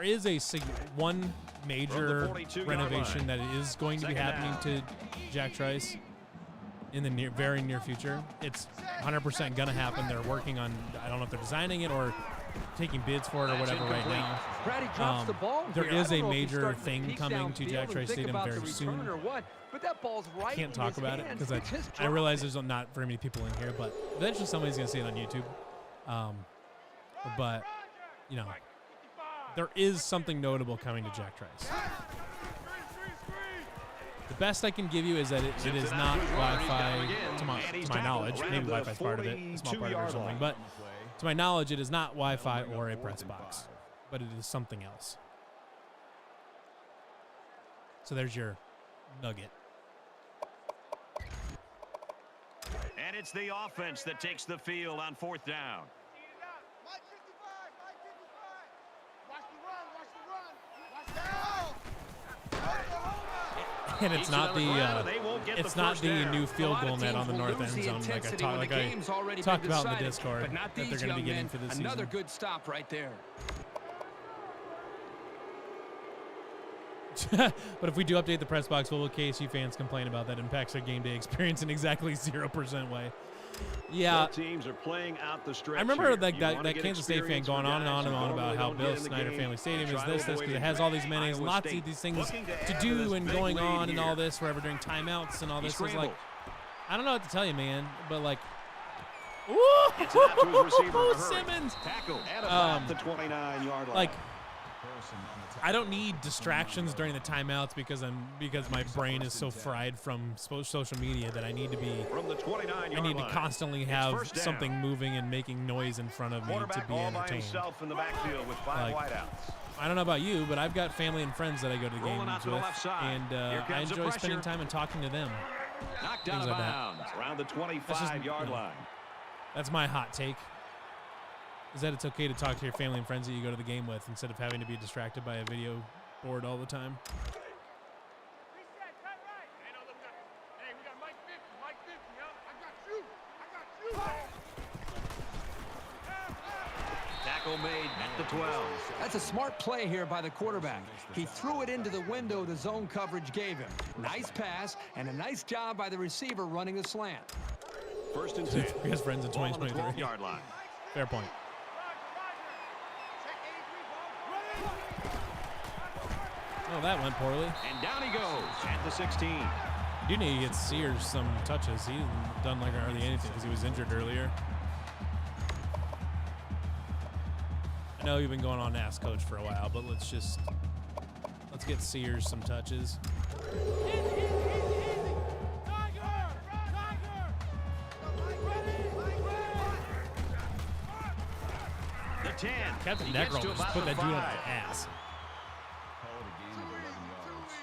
is one major 42-yard renovation line. that is going to be Second happening down. to Jack Trice in the very near future. It's 100% going to happen. They're working on. I don't know if they're designing it or taking bids for it or That's whatever right incomplete. now. Brady drops the ball. There here. I is don't a know if he's major starting to thing peek coming to downfield Jack and Trice think Stadium about very the soon. return or what, but that ball's right Can't in talk his about it hands. because It just I dropped realize it. there's not very many people in here, but eventually somebody's going to see it on YouTube. But, you know, there is something notable coming to Jack Trice. The best I can give you is that it is not Wi-Fi, to my knowledge. Maybe Wi-Fi is part of it, a small part of it or something. But to my knowledge, it is not Wi-Fi or a press box. But it is something else. So there's your nugget. And it's the offense that takes the field on 4th down. Mike 55, Mike 55. Watch the run, watch the run. Watch the ball. Oklahoma. And it's not They won't the get it's the not first the down. new A field lot goal of net teams on the will north lose end the zone, like I intensity when the game's already talked been about in the decided, Discord but not that they're these going to be young getting men. for this Another season. good stop right there. But if we do update the press box, will KSU fans complain about that impacts their game day experience in exactly 0% way? Yeah. Both teams are playing out the stretch. I remember here. that Kansas State fan going on and on about how Bill Snyder Family Stadium is this, because it has all these amenities and lots of these things to do and going on and all this forever during timeouts and all this. Is like, I don't know what to tell you, man, but like, It's out to his receiver in a hurry. Simmons. Tackle at about the 29-yard line. Like, I don't need distractions during the timeouts because my brain is so fried from social media that I need to be. From the 29-yard I need to line, constantly it's have first down. something moving and making noise in front of me to Quarterback be all by entertained. himself in the backfield with 5 Like, wideouts. I don't know about you, but I've got family and friends that I go to the Rolling out games to the with, left side. and Here I comes the enjoy spending pressure. time and talking to them. Knocked out things of like that. bounds around the 25-yard you know, line. That's my hot take. Is that it's okay to talk to your family and friends that you go to the game with instead of having to be distracted by a video board all the time. Reset, cut right. Hey, no, look, hey, we got Mike 50, Mike 50, yo. I got you. Tackle made at the 12. That's a smart play here by the quarterback. He threw it into the window the zone coverage gave him. Nice pass and a nice job by the receiver running the slant. First and 10. He has friends in Ball on the 2023. 12-yard line. Fair point. Oh, that went poorly. And down he goes at the 16. You do need to get Sears some touches. He hasn't done like hardly anything because he was injured earlier. I know you've been going on to ask coach for a while, but let's get Sears some touches. The 10. Captain He gets Necro to just about put the that dude on 5. the ass. Call it a gain of 11 yards.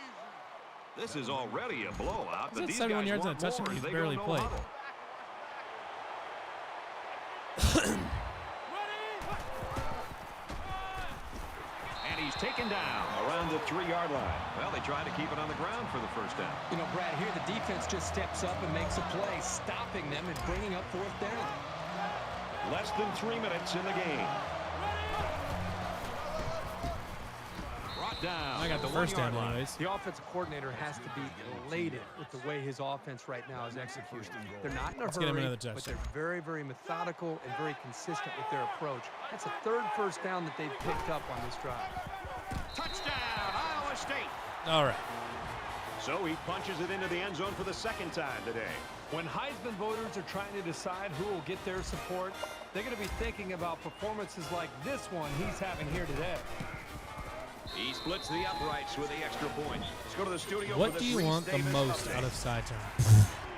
This is already a blowout, He's but at these 71 guys yards want and a touchdown. more. He's They barely go no played. huddle. And he's taken down Around the 3-yard line. Well, they tried to keep it on the ground for the first down. You know, Brad, here the defense just steps up and makes a play, stopping them and bringing up 4th down. Less than 3 minutes in the game. Brought down. I got at the 1 first down yard line. anyways. The offensive coordinator has to be elated with the way his offense right now is executed. They're not in a Let's get him hurry, another but touchdown. they're very, very methodical and very consistent with their approach. That's the 3rd first down that they've picked up on this drive. Touchdown, Iowa State. All right. So he punches it into the end zone for the 2nd time today. When Heisman voters are trying to decide who will get their support, they're going to be thinking about performances like this one he's having here today. He splits the uprights with the extra point. Let's go to the studio. What for do this you Reese want the Davis most update. out of Sci-Town?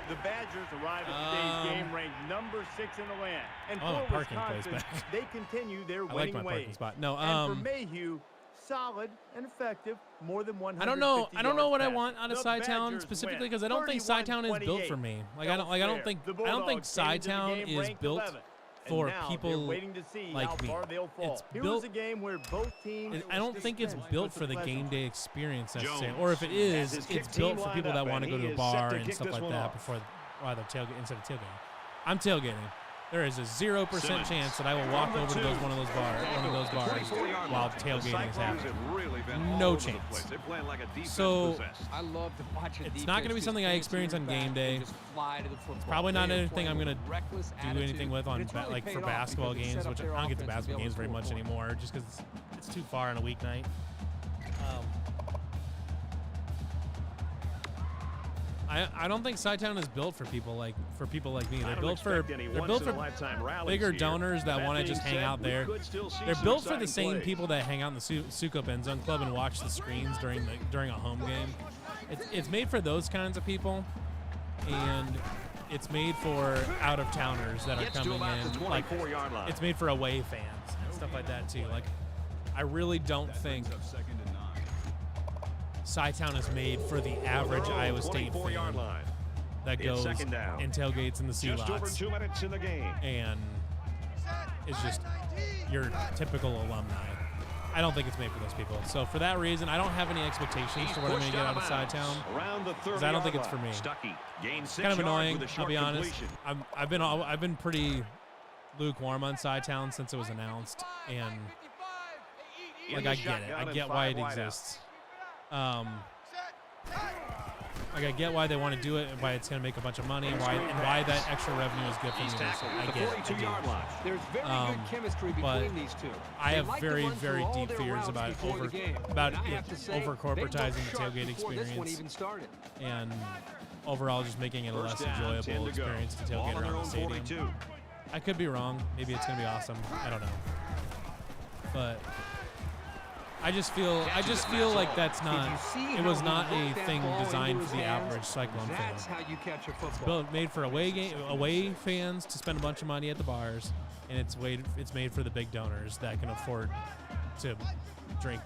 The Badgers arrive at today's game ranked number 6 in the land. And Oh, for parking place Wisconsin, back. they continue their I like winning my parking ways. spot. No, And for Mayhew, solid and effective, more than 150 I don't know yards what I passed. want out of The Sci-Town Badgers specifically win, because I don't think Sci-Town is built 31-28. for me. Like I don't think The think Bulldogs came into the Sci-Town game is ranked built 11th. for And now people they're waiting to see like how me. far they'll fall. It's Here built- was a game where both teams. I don't think it's built for the game day experience necessarily, Jones or if it is, has his it's kick team built for lined people that up, want to and go to he a is set bar to and kick stuff this like one that off. before rather tailgate instead of tailgating. I'm tailgating. There is a 0% Simmons. chance that I will walk over to one of those bars while tailgating is happening. No chance. They're playing like a defense So, possessed. I love to watch a It's not gonna be defense something just I fancy experience your on back game and day. just fly to the football. Probably not They are anything I'm playing gonna with reckless do anything attitude, with and it's really like for paid off basketball because they games, set up which I their don't get to offense to be basketball able games to very score much points. anymore, just because it's too far on a weeknight. I don't think Sci-Town is built for people like me. They're built for bigger donors that want to just hang out there. They're built for the same people that hang out in the Sukup End Zone Club and watch the screens during a home game. It's made for those kinds of people, and it's made for out-of-towners that are Gets to coming about the in. Like, 24-yard line. it's made for away fans and stuff like that too. Like, I really don't think Brings up 2nd and 9. Sci-Town is made for the average Iowa State 24-yard fan line. that It's goes second down. and tailgates in the sea Just over lots 2 minutes in the game. and is just your typical alumni. I don't think it's made for those people. So for that reason, I don't have any expectations for what I'm going to get out of Sci-Town. Around the 30-yard I don't think it's for line. me. Stuckey gains 6 Kind of yards annoying, with a I'll short be honest. completion. I've been pretty lukewarm on Sci-Town since it was announced, and In like the I get it. shotgun I and get why 5 it wideouts. exists. Like, I get why they want to do it and why it's going to make a bunch of money and why that extra revenue is good for He's me. tackled I at the get it. 42-yard line. There's very good chemistry between these two. I have They like to very, run through very all deep their fears routes about before the game. about And I have to say, over corporatizing they the looked sharp tailgate before this one experience even started. and overall just making it a less First down, 10 enjoyable to go. experience to Ball tailgate on their around the own stadium. 42. I could be wrong. Maybe it's going to be awesome. I don't know. But I just feel like that's not. It was not a thing designed for the average Cyclone fan. That's how you catch a football. Made for away fans to spend a bunch of money at the bars, and it's made for the big donors that can afford to drink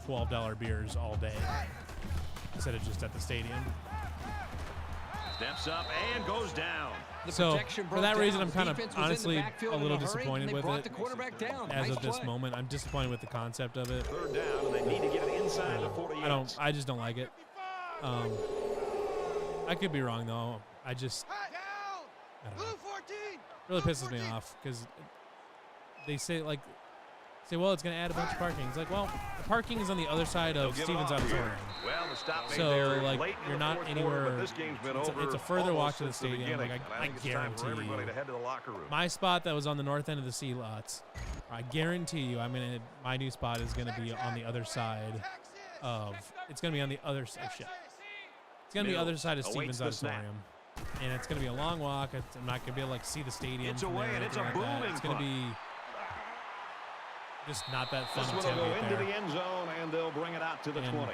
$12 beers all day instead of just at the stadium. Steps up and goes down. So for that reason, I'm kind of Defense was in the honestly backfield a in little a hurry, disappointed and they with brought it. the quarterback down. As Nice of this play. moment, I'm disappointed with the concept of it. Third down, and they need to get it inside the 48. I just don't like it. I could be wrong though. I don't know. Blue 14. Really pisses me off because they say well, it's going to add a bunch of parking. It's like, well, the parking is on the other side of Stevens Auditorium. Well, the stop made So, there like, late in you're the not fourth anywhere. quarter, but this game's been over It's a further walk almost to the since the stadium. Like, beginning. I think it's time for guarantee everybody you. to head to the locker room. My spot that was on the north end of the C lots, I guarantee you, my new spot is gonna be on the other side of. It's gonna be on the other side. Shit. It's gonna be the other side of Awaits Stevens the snap. Auditorium, and it's gonna be a long walk. I'm not gonna be able to see the stadium. It's from away, there or and it's a anything like that. booming It's gonna punt. be just not that fun This to one will go tailgate into there. the end zone, and they'll bring it out to the And 20.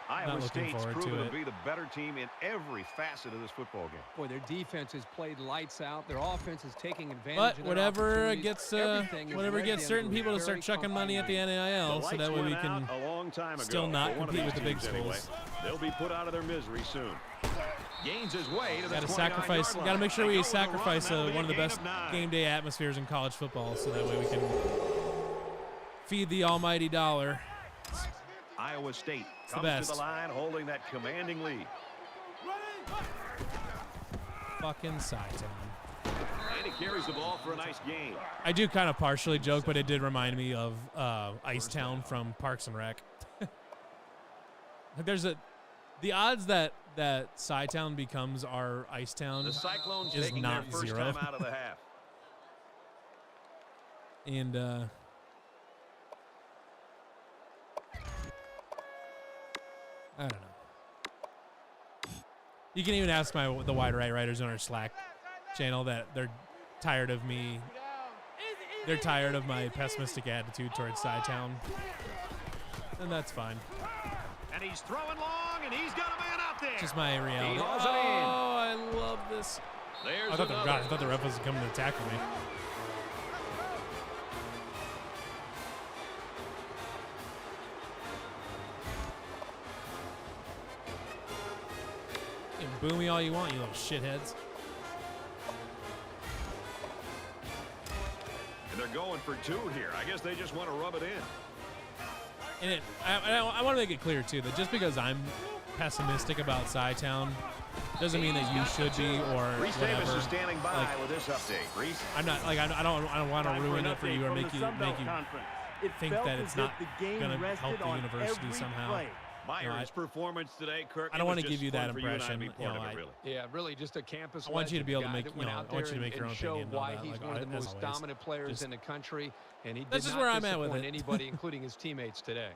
Iowa looking State's forward to proven to it. be the better team in every facet of this football game. Boy, their defense has played lights out. Their offense is taking advantage But of their whatever opportunities. gets Everything is whatever led gets them certain to people to very start chucking money at the The NAIL, so lights that way we went can out a long time ago still not for one of compete these with the big teams anyway. schools. They'll be put out of their misery soon. Gains his way to the Got to 29-yard sacrifice. line. Got to make sure They we go with the run, sacrifice that'll be one of the a gain best of 9. game day atmospheres in college football, so that way we can feed the almighty dollar. Iowa State the comes best. to the line holding that commanding lead. Fucking Sci-Town. And he carries the ball for a nice gain. I do kind of partially joke, but it did remind me of Icetown from Parks and Rec. The odds that Sci-Town becomes our Icetown The Cyclones is taking not their first zero. time out of the half. And I don't know. You can even ask the wide right writers on our Slack channel that they're tired of me. They're tired of my pessimistic attitude towards Sci-Town, and that's fine. And he's throwing long, and he's got a man out there. Just my reality. He Oh, hauls it in. I love this. There's I thought another. the ref was coming to tackle me. You can boo me all you want, you little shitheads. And they're going for 2 here. I guess they just want to rub it in. And I want to make it clear too that just because I'm pessimistic about Sci-Town doesn't mean that you should be or Reese whatever. Davis is standing by Like, with this update. Reese. I'm not like I don't want to Time ruin an it for update you or from make the you Sun Belt Conference. It think felt that as it's if not the game gonna rested help the on university every somehow. play. Myers' performance today, Kirk. I don't it was want to give just you that fun for you and I to impression. be You part know, of it, really. Yeah, really just a campus I want you to be able to legend, a guy make- that went you know, out I want there you to make your and own show opinion on why that, he's like, one of the as most always. dominant players Just- in the country, and he That's did just not where I'm at with disappoint it. anybody, including his teammates today.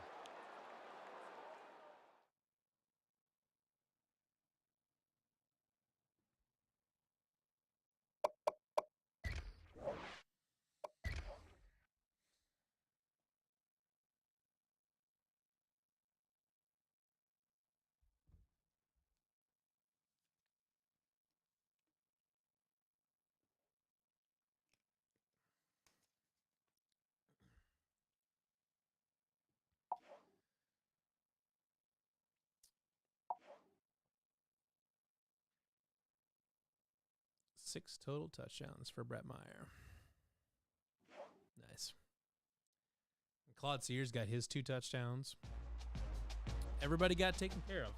Six total touchdowns for Brett Meyer. Nice. Claude Sears got his 2 touchdowns. Everybody got taken care of.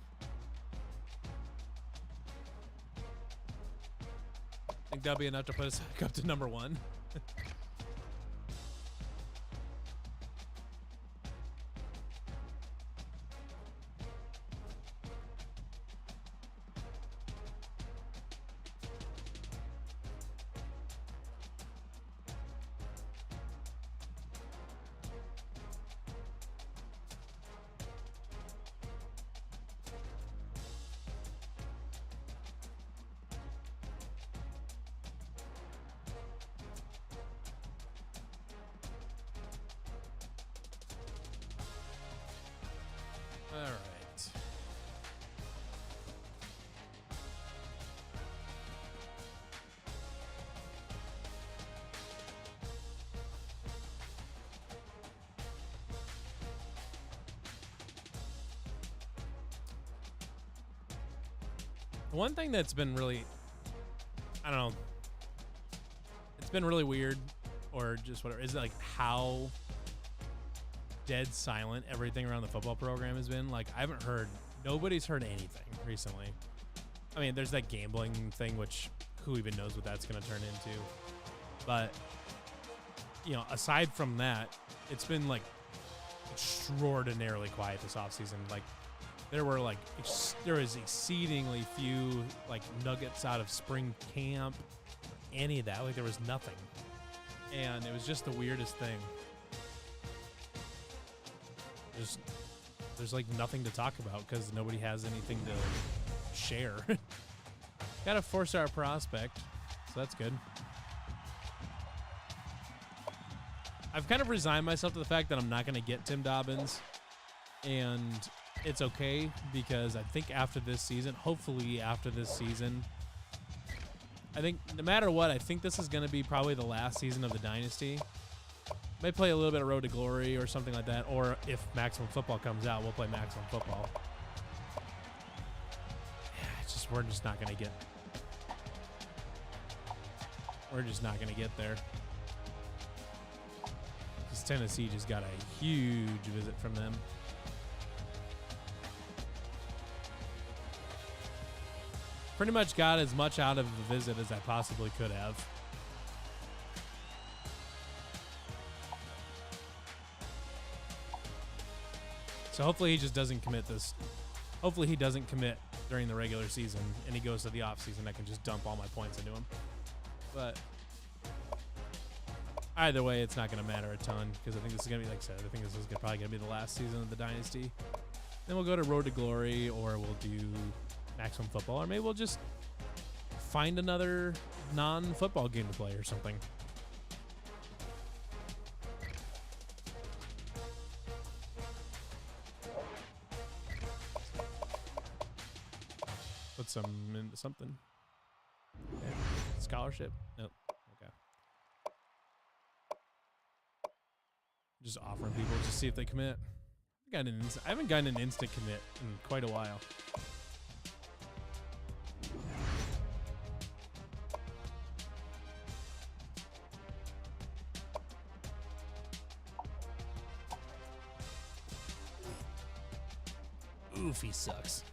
I think that'll be enough to put us back up to number 1. one thing that's been really, I don't know, it's been really weird or just whatever, is like how dead silent everything around the football program has been. Like, I haven't heard, nobody's heard anything recently. I mean, there's that gambling thing, which who even knows what that's going to turn into. But, you know, aside from that, it's been like extraordinarily quiet this offseason. Like, there was exceedingly few like nuggets out of spring camp, any of that. Like, there was nothing, and it was just the weirdest thing. There's like nothing to talk about because nobody has anything to share. Got a 4-star prospect, so that's good. I've kind of resigned myself to the fact that I'm not going to get Tim Dobbins, and it's okay because I think after this season, hopefully after this season, I think no matter what, I think this is going to be probably the last season of the Dynasty. May play a little bit of Road to Glory or something like that, or if Maximum Football comes out, we'll play Maximum Football. Yeah, it's just we're just not going to get there. Because Tennessee just got a huge visit from them. Pretty much got as much out of the visit as I possibly could have. So hopefully he just doesn't commit this. Hopefully he doesn't commit during the regular season and he goes to the offseason. I can just dump all my points into him. But either way, it's not going to matter a ton because I think this is going to be, like I said, I think this is probably going to be the last season of the Dynasty. Then we'll go to Road to Glory, or we'll do Maximum Football, or maybe we'll just find another non-football game to play or something. Put some into something. Okay. Scholarship? Nope. Okay. Just offering people, just see if they commit. I haven't gotten an instant commit in quite a while. Oof, he sucks.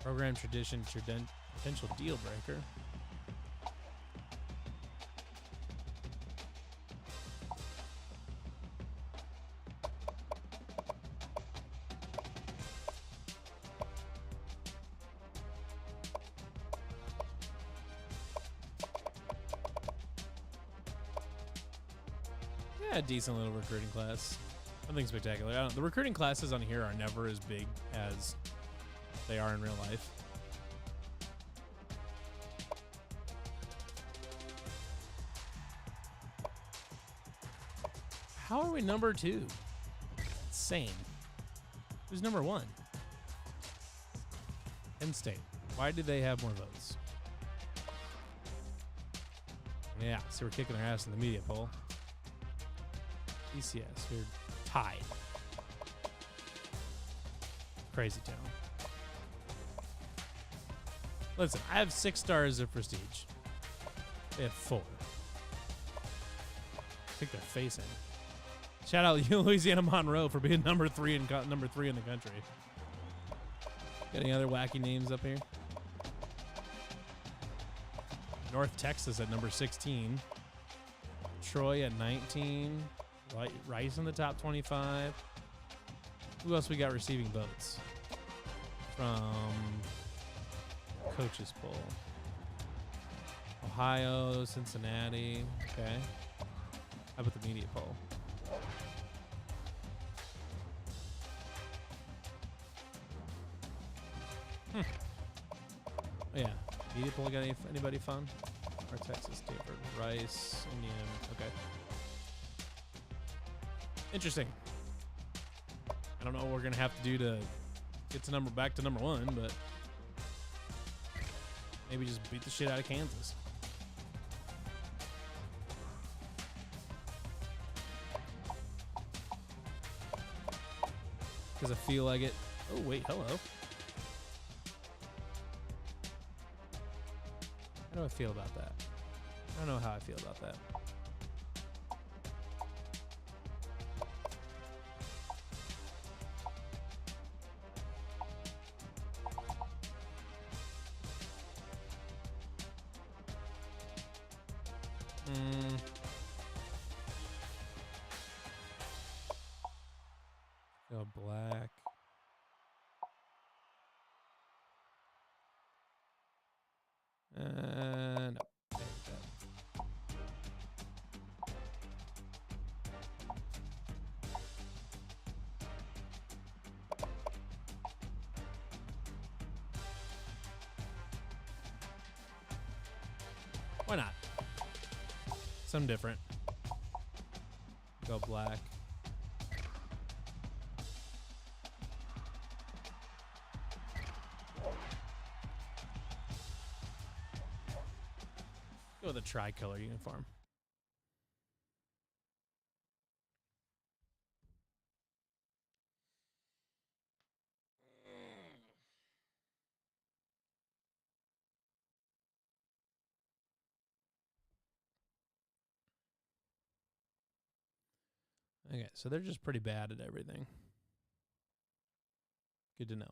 Program tradition, potential deal breaker. Yeah, decent little recruiting class. Nothing spectacular. The recruiting classes on here are never as big as they are in real life. How are we number 2? Insane. Who's number 1? Penn State. Why do they have more votes? Yeah, so we're kicking their ass in the media poll. ECS, we're tied. Crazy town. Listen, I have 6 stars of prestige. They have 4. Kick their face in. Shout out Louisiana Monroe for being number 3 in the country. Got any other wacky names up here? North Texas at number 16. Troy at 19. Rice in the top 25. Who else we got receiving votes? From Coaches Poll. Ohio, Cincinnati. Okay. How about the media poll? Oh, yeah. Media poll got anybody fun? Or Texas, Stanford, Rice, Indian. Okay. Interesting. I don't know what we're gonna have to do to get to back to number 1, but maybe just beat the shit out of Kansas. Because I feel like it. Oh, wait, hello. How do I feel about that? I don't know how I feel about that. Go black. No. Why not? Some different. Go black. Go with a tricolor uniform. Okay, so they're just pretty bad at everything. Good to know.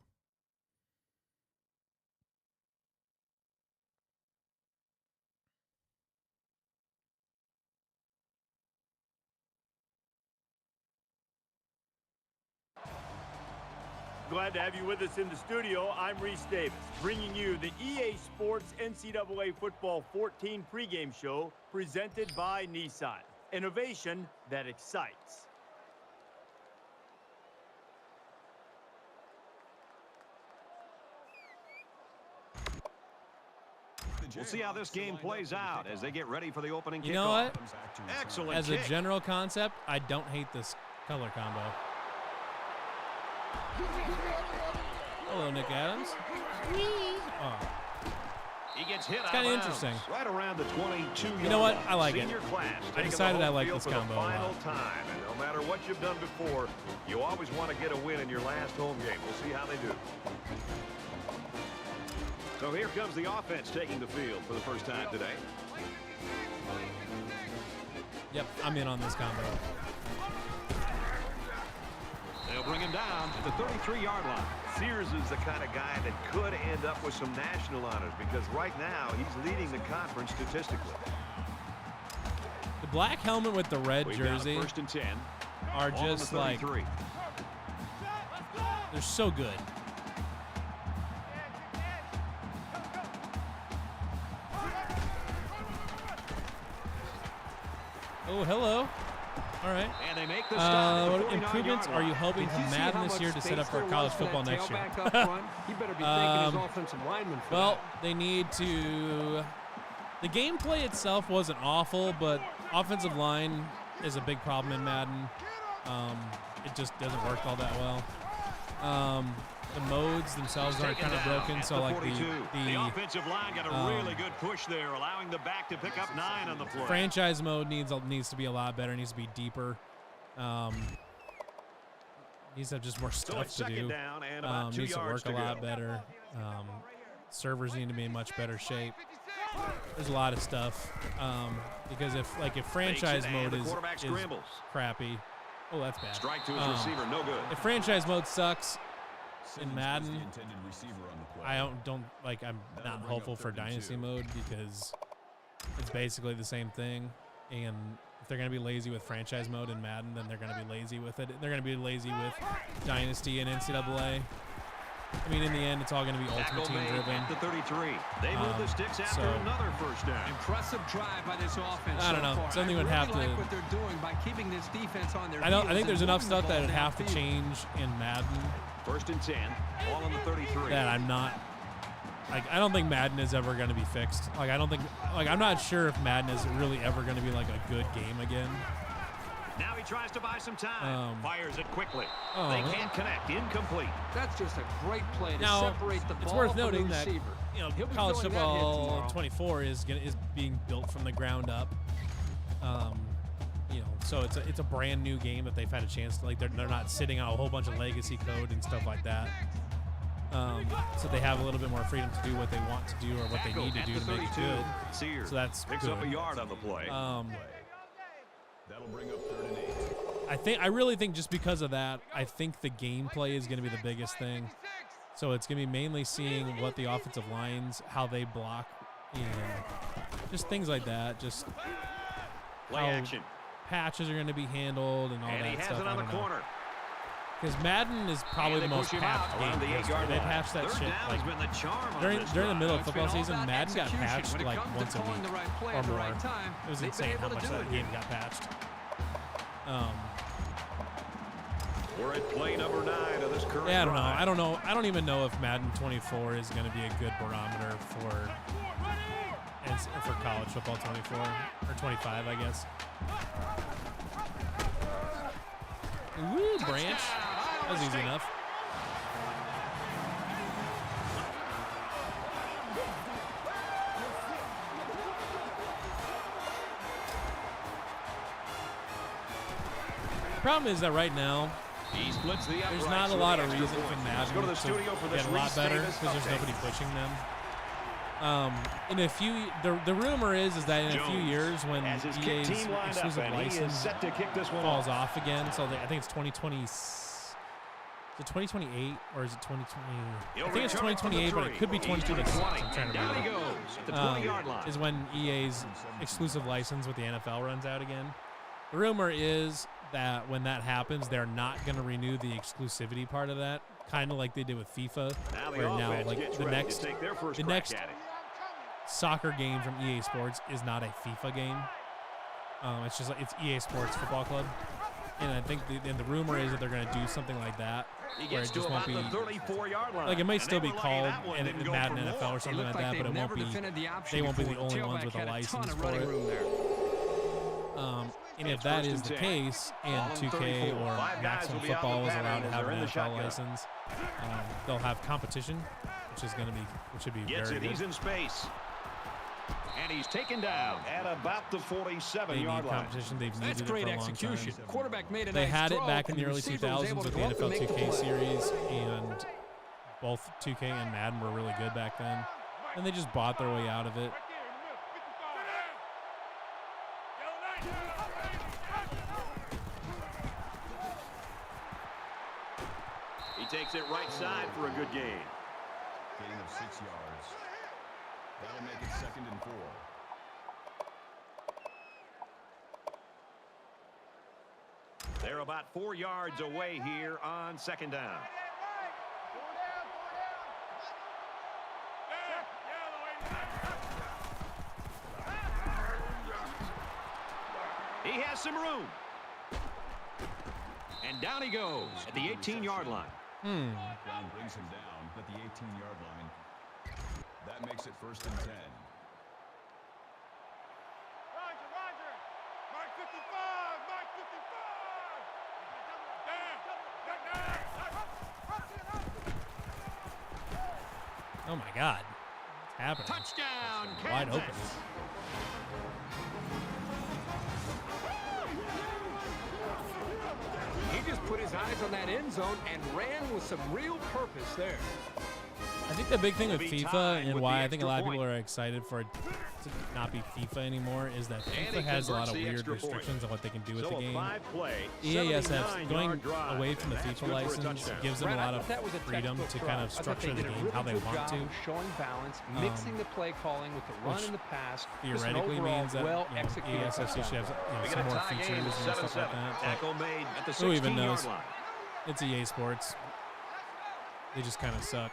Glad to have you with us in the studio. I'm Reese Davis, bringing you the EA Sports NCAA Football 14 pregame show presented by Nissan. Innovation that excites. We'll see how this game plays out as they get ready for the opening kickoff. You know what? Excellent As kick. a general concept, I don't hate this color combo. Hello, Nick Adams. Oh. He gets hit. It's kind of interesting. Right around the 22-yard You know what? line. I like it. Senior class I taking decided the I home like field this for the combo a lot. final time. And no matter what you've done before, you always want to get a win in your last home game. We'll see how they do. So here comes the offense taking the field for the first time today. Yep, I'm in on this combo. They'll bring him down at the 33-yard line. Sears is the kind of guy that could end up with some national honors because right now he's leading the conference statistically. The black helmet with the red jersey First and 10. are just like, they're so good. Oh, hello. All right. And they make the stop at the What improvements are you hoping from Madden this year to set up for college football next year? He better be thanking his offensive lineman for Well, that. they need to. The gameplay itself wasn't awful, but offensive line is a big problem in Madden. It just doesn't work all that well. The modes themselves aren't kind of broken, so like the offensive line got a really good push there, allowing the back to pick up 9 on the play. Franchise mode needs to be a lot better. Needs to be deeper. Needs to have just more stuff to do. Down and about 2 needs to yards work a lot better. Servers need to be in much better shape. There's a lot of stuff because if franchise mode is crappy, oh that's bad. Strike to his receiver, no good. If franchise mode sucks in Madden, I'm not hopeful for Dynasty mode because it's basically the same thing. And if they're going to be lazy with franchise mode in Madden, then they're going to be lazy with it. They're going to be lazy with Dynasty and NCAA. I mean, in the end, it's all going to be Ultimate Team driven. At the 33. They move the sticks after another first down. Impressive drive by this offense. I don't know. Something would have to. Like what they're doing by keeping this defense on their I think there's enough stuff that would have to change in Madden. First and 10. All on the 33. That I'm not. I don't think Madden is ever going to be fixed. I'm not sure if Madden is really ever going to be like a good game again. Now he tries to buy some time. Fires it quickly. Oh, they can't connect. Incomplete. That's just a great play to now, separate the ball it's worth from the noting that receiver. College football 24 is being built from the ground up. So it's a brand new game that they've had a chance to, like, they're not sitting on a whole bunch of legacy code and stuff like that. So they have a little bit more freedom to do what they want to do or what they need to do to make it good. Sears so that's picks good. up a yard on the play. That'll bring up 3rd and 8. I really think just because of that, I think the gameplay is going to be the biggest thing. So it's going to be mainly seeing what the offensive lines, how they block, and just things like that. Just play how action. Patches are going to be handled and all And that he has stuff. it on the corner. Because Madden is probably the most patched game. They patched that shit like during the middle of football season. Madden got patched like once a week or more. It was insane how much that game got patched. We're at play number 9 of this current Yeah, drive. I don't know. I don't even know if Madden 24 is going to be a good barometer for college football 24 or 25, I guess. Woo, branch. That was easy enough. The problem is that right now, He splits the there's uprights not a with lot the of extra reason for point. Madden Let's go to the to studio for this get a lot Reese better Davis because there's update. nobody pushing them. In a few, the rumor is that in a few years when As his kick EA's team lined up, exclusive and he is license set to kick this one falls off. off again, so I think it's 2020. Is it 2028 or is it 2020? I think it's 2028, but it could be 2026. I'm trying to Down he remember. goes at the 20-yard line. Is when EA's exclusive license with the NFL runs out again. The rumor is that when that happens, they're not going to renew the exclusivity part of that, kind of like they did with FIFA, Now the where now offense like gets the ready next to take their first the crack next at it. soccer game from EA Sports is not a FIFA game. It's just like it's EA Sports Football Club, and I think the rumor is that they're going to do something like that, He where gets it to just won't about be the 34-yard line. like it might And still they be were lucky called that one didn't go Madden for NFL more. or something like that, but it won't be. They won't be the only ones with a license for it. And if that is the case, and 2K or Maximum Football is allowed to have an NFL license, they'll have competition, which should be Gets very it. good. He's in space. And he's taken down At about the They 47-yard need line. competition. They've That's needed it great for a long execution. time. Quarterback made a They nice had it throw, back in and the early receiver was 2000s able to with the go up and NFL make the 2K play. series, and both 2K and Madden were really good back then. And they just bought their way out of it. He takes it right side for a good gain. Gain of 6 yards. That'll make it 2nd and 4. They're about 4 yards away here on 2nd down. He has some room. And down he goes at the 18-yard line. Brown brings him down at the 18-yard line. That makes it 1st and 10. Roger. Mark 55. Mark 55. Oh my God, what's happening? Touchdown, Wide Kansas. open. He just put his eyes on that end zone and ran with some real purpose there. I think the big thing with Be FIFA tied and with why the I think a extra lot of point. people are excited for it to not be FIFA anymore is that And FIFA he has a lot converts of the weird extra point. restrictions on what they can do with So the a game. 5-play, EASF going 79-yard drive, away from the and that's FIFA good for a license touchdown. gives them a Brad, lot I of thought that was a freedom textbook to kind drive. of I thought structure they the did a game really how they good want job to. of showing balance, mixing the play calling with the run which and the pass. Theoretically means that EASF should have We some got a more tie game features at and stuff like 7-7. that. Tackle made at the Who even knows? 16-yard line. It's EA Sports. They just kind of suck.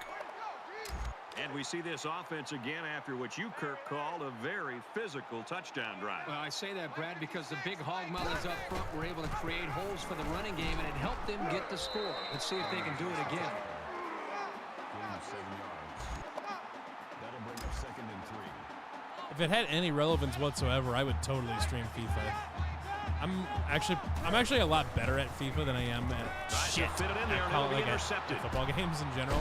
And we see this offense again after what you, Kirk, called a very physical touchdown drive. Well, I say that, Brad, because the big hog mothers up front were able to create holes for the running game, and it helped them get the score. Let's see if they can do it again. Gain of 7 yards. That'll bring up 2nd and 3. If it had any relevance whatsoever, I would totally stream FIFA. I'm actually a lot better at FIFA than I am at shit. Fit it in there, and Call it'll it be like intercepted. at football games in general.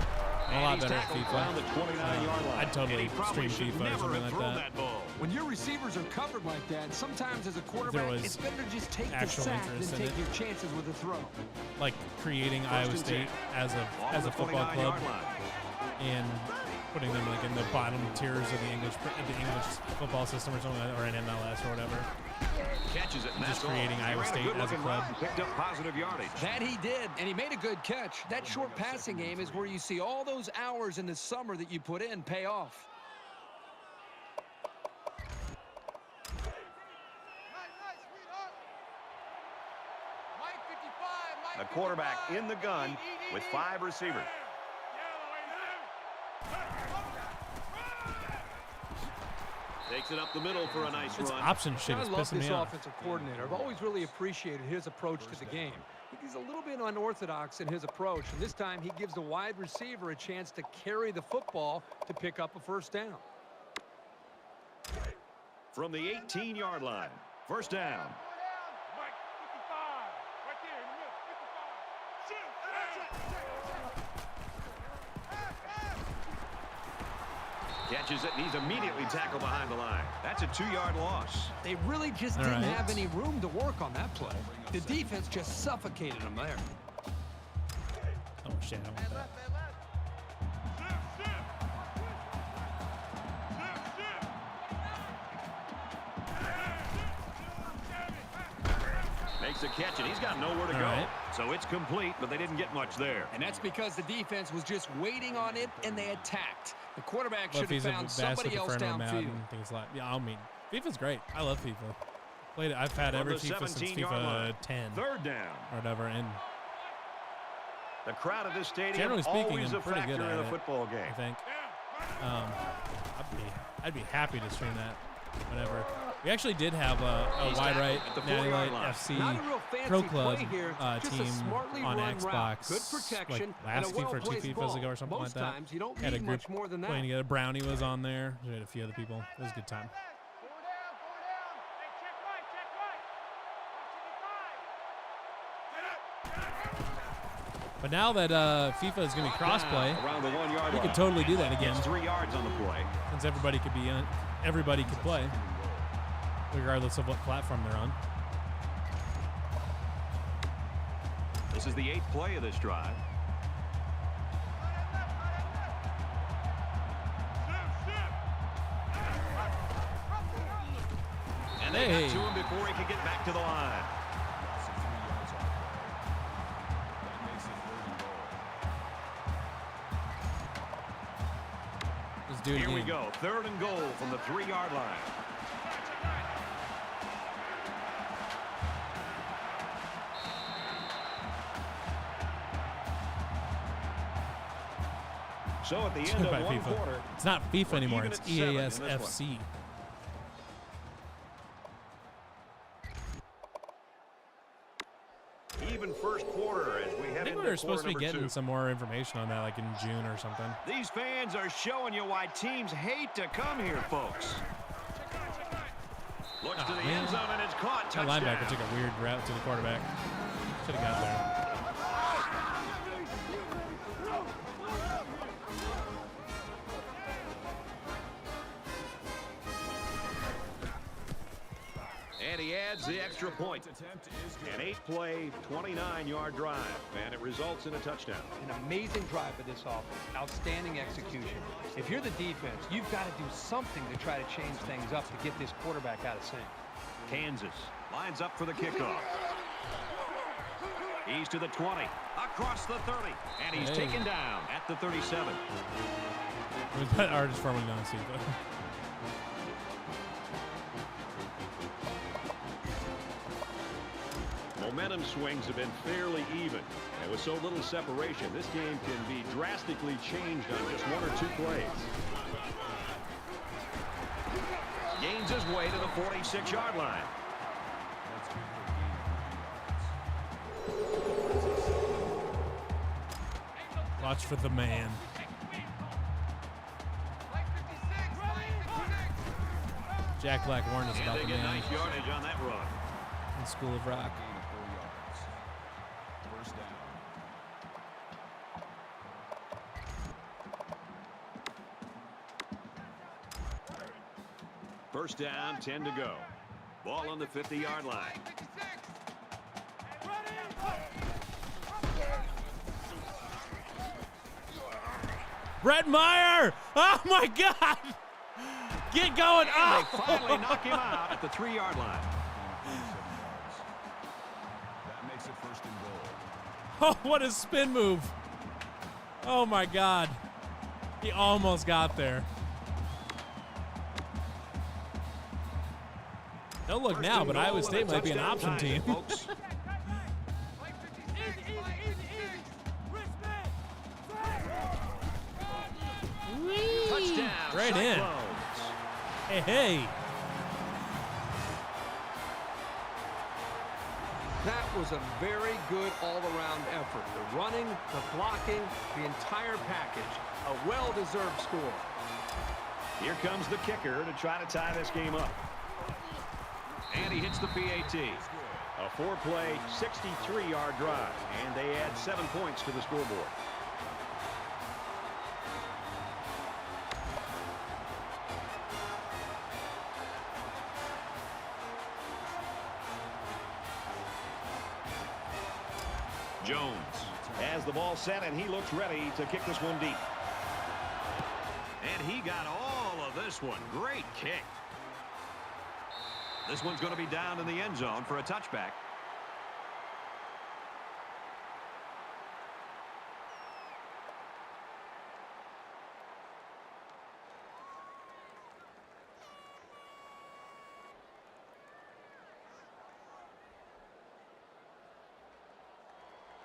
I'm a lot better at Around the FIFA. 29-yard line. I'd totally And he probably stream should FIFA or never something have like thrown that. ball. When your receivers are covered like that, sometimes as a quarterback, was it's better to just take the actual sack than interest in take it. your chances with a throw. Like creating Iowa and State 10. as Off a the football club 29-yard line. and putting them like in the bottom tiers of the English football system or something, or in MLS or whatever. Catches it, and Just that's all. creating He Iowa ran State good as a looking club. route and picked up positive yardage. That he did, and he made a good catch. That short passing game is where you see all those hours in the summer that you put in pay off. Nice, sweetheart. Mike 55, The Mike quarterback 55. in the gun with 5 receivers. Takes it up the middle for a nice This run. option shit I is love pissing this me off. offensive coordinator. I've always really appreciated his approach to the game. I think he's a little bit unorthodox in his approach, and this time he gives the wide receiver a chance to carry the football to pick up a first down. From the 18-yard line. First down. Mike 55, right there in the middle. 55. Catches it, and he's immediately tackled behind the line. That's a 2-yard loss. They really just All didn't right. have any room to work on that play. The defense just suffocated them there. Oh shit! I want that. Makes a catch, and he's got nowhere to All go. right. So it's complete, but they didn't get much there. And that's because the defense was just waiting on it, and they attacked. The quarterback Well, if should have he's a found bastard somebody else prefer no Madden, downfield. things like I mean, FIFA's great. I love FIFA. Played it. I've had From every the FIFA since 17-yard FIFA line. 10 Third down. or whatever, and The crowd at this stadium generally speaking, always I'm a pretty factor good in at a it. football game. I think. I'd be happy to stream that. Whatever. We actually did have a He's wide tackled right at the Natty 4-yard Light line. FC Not a real fancy Pro Club play here, just a team smartly on run route. Xbox Good protection like last and a FIFA or 2 well-placed FIFAs ball. ago or something Most like that. times you don't Had a need group much more than that. playing together. Brownie was on there. We had a few other people. It was a good time. Four down. Hey, check right, check right. But now that FIFA is going to be crossplay, Around the 1-yard we line. could totally do that again. It's 3 yards on the play. Since everybody could be everybody could play, regardless of what platform they're on. This is the 8th play of this drive. And they Hey. got to him before he could get back to the line. Let's do it Here we again. go. 3rd and goal from the 3-yard line. So at the end By of one FIFA. quarter, It's not FIFA we're anymore. even It's at 7 in this one. EASFC. even first quarter as we I head think into we were supposed to be quarter number getting 2. some more information on that, like in June or something. These fans are showing you why teams hate to come here, folks. Looks to the man. end zone and it's caught. That Touchdown. linebacker took a weird route to the quarterback. Should have got there. And he adds the extra point. An 8-play, 29-yard drive, and it results in a touchdown. An amazing drive for this offense. Outstanding execution. If you're the defense, you've got to do something to try to change things up to get this quarterback out of sync. Kansas lines up for the kickoff. He's to the 20, across the 30, and he's Hey. taken down at the 37. It was better just formerly known as FIFA. Momentum swings have been fairly even. And with so little separation, this game can be drastically changed on just 1 or 2 plays. Gains his way to the 46-yard line. Watch for the man. Jack Black warned us And about they the get man. nice yardage on that run. in School of Rock. Gain of 4 yards. First down. First down, 10 to go. Ball on the 50-yard line. Brett Meyer! Oh my God! Get going! And Oh! they finally knock him out at the 3-yard line. That makes it first and goal. Oh, what a spin move! Oh my God! He almost got there. Don't look now, but Iowa State might be an option team. Folks. Touchdown. Right in. Cyclones. Hey, hey! That was a very good all-around effort. The running, the blocking, the entire package. A well-deserved score. Here comes the kicker to try to tie this game up. And he hits the PAT. A 4-play, 63-yard drive. And they add 7 points to the scoreboard. Jones has the ball set, and he looks ready to kick this one deep. And he got all of this one. Great kick. This one's going to be down in the end zone for a touchback.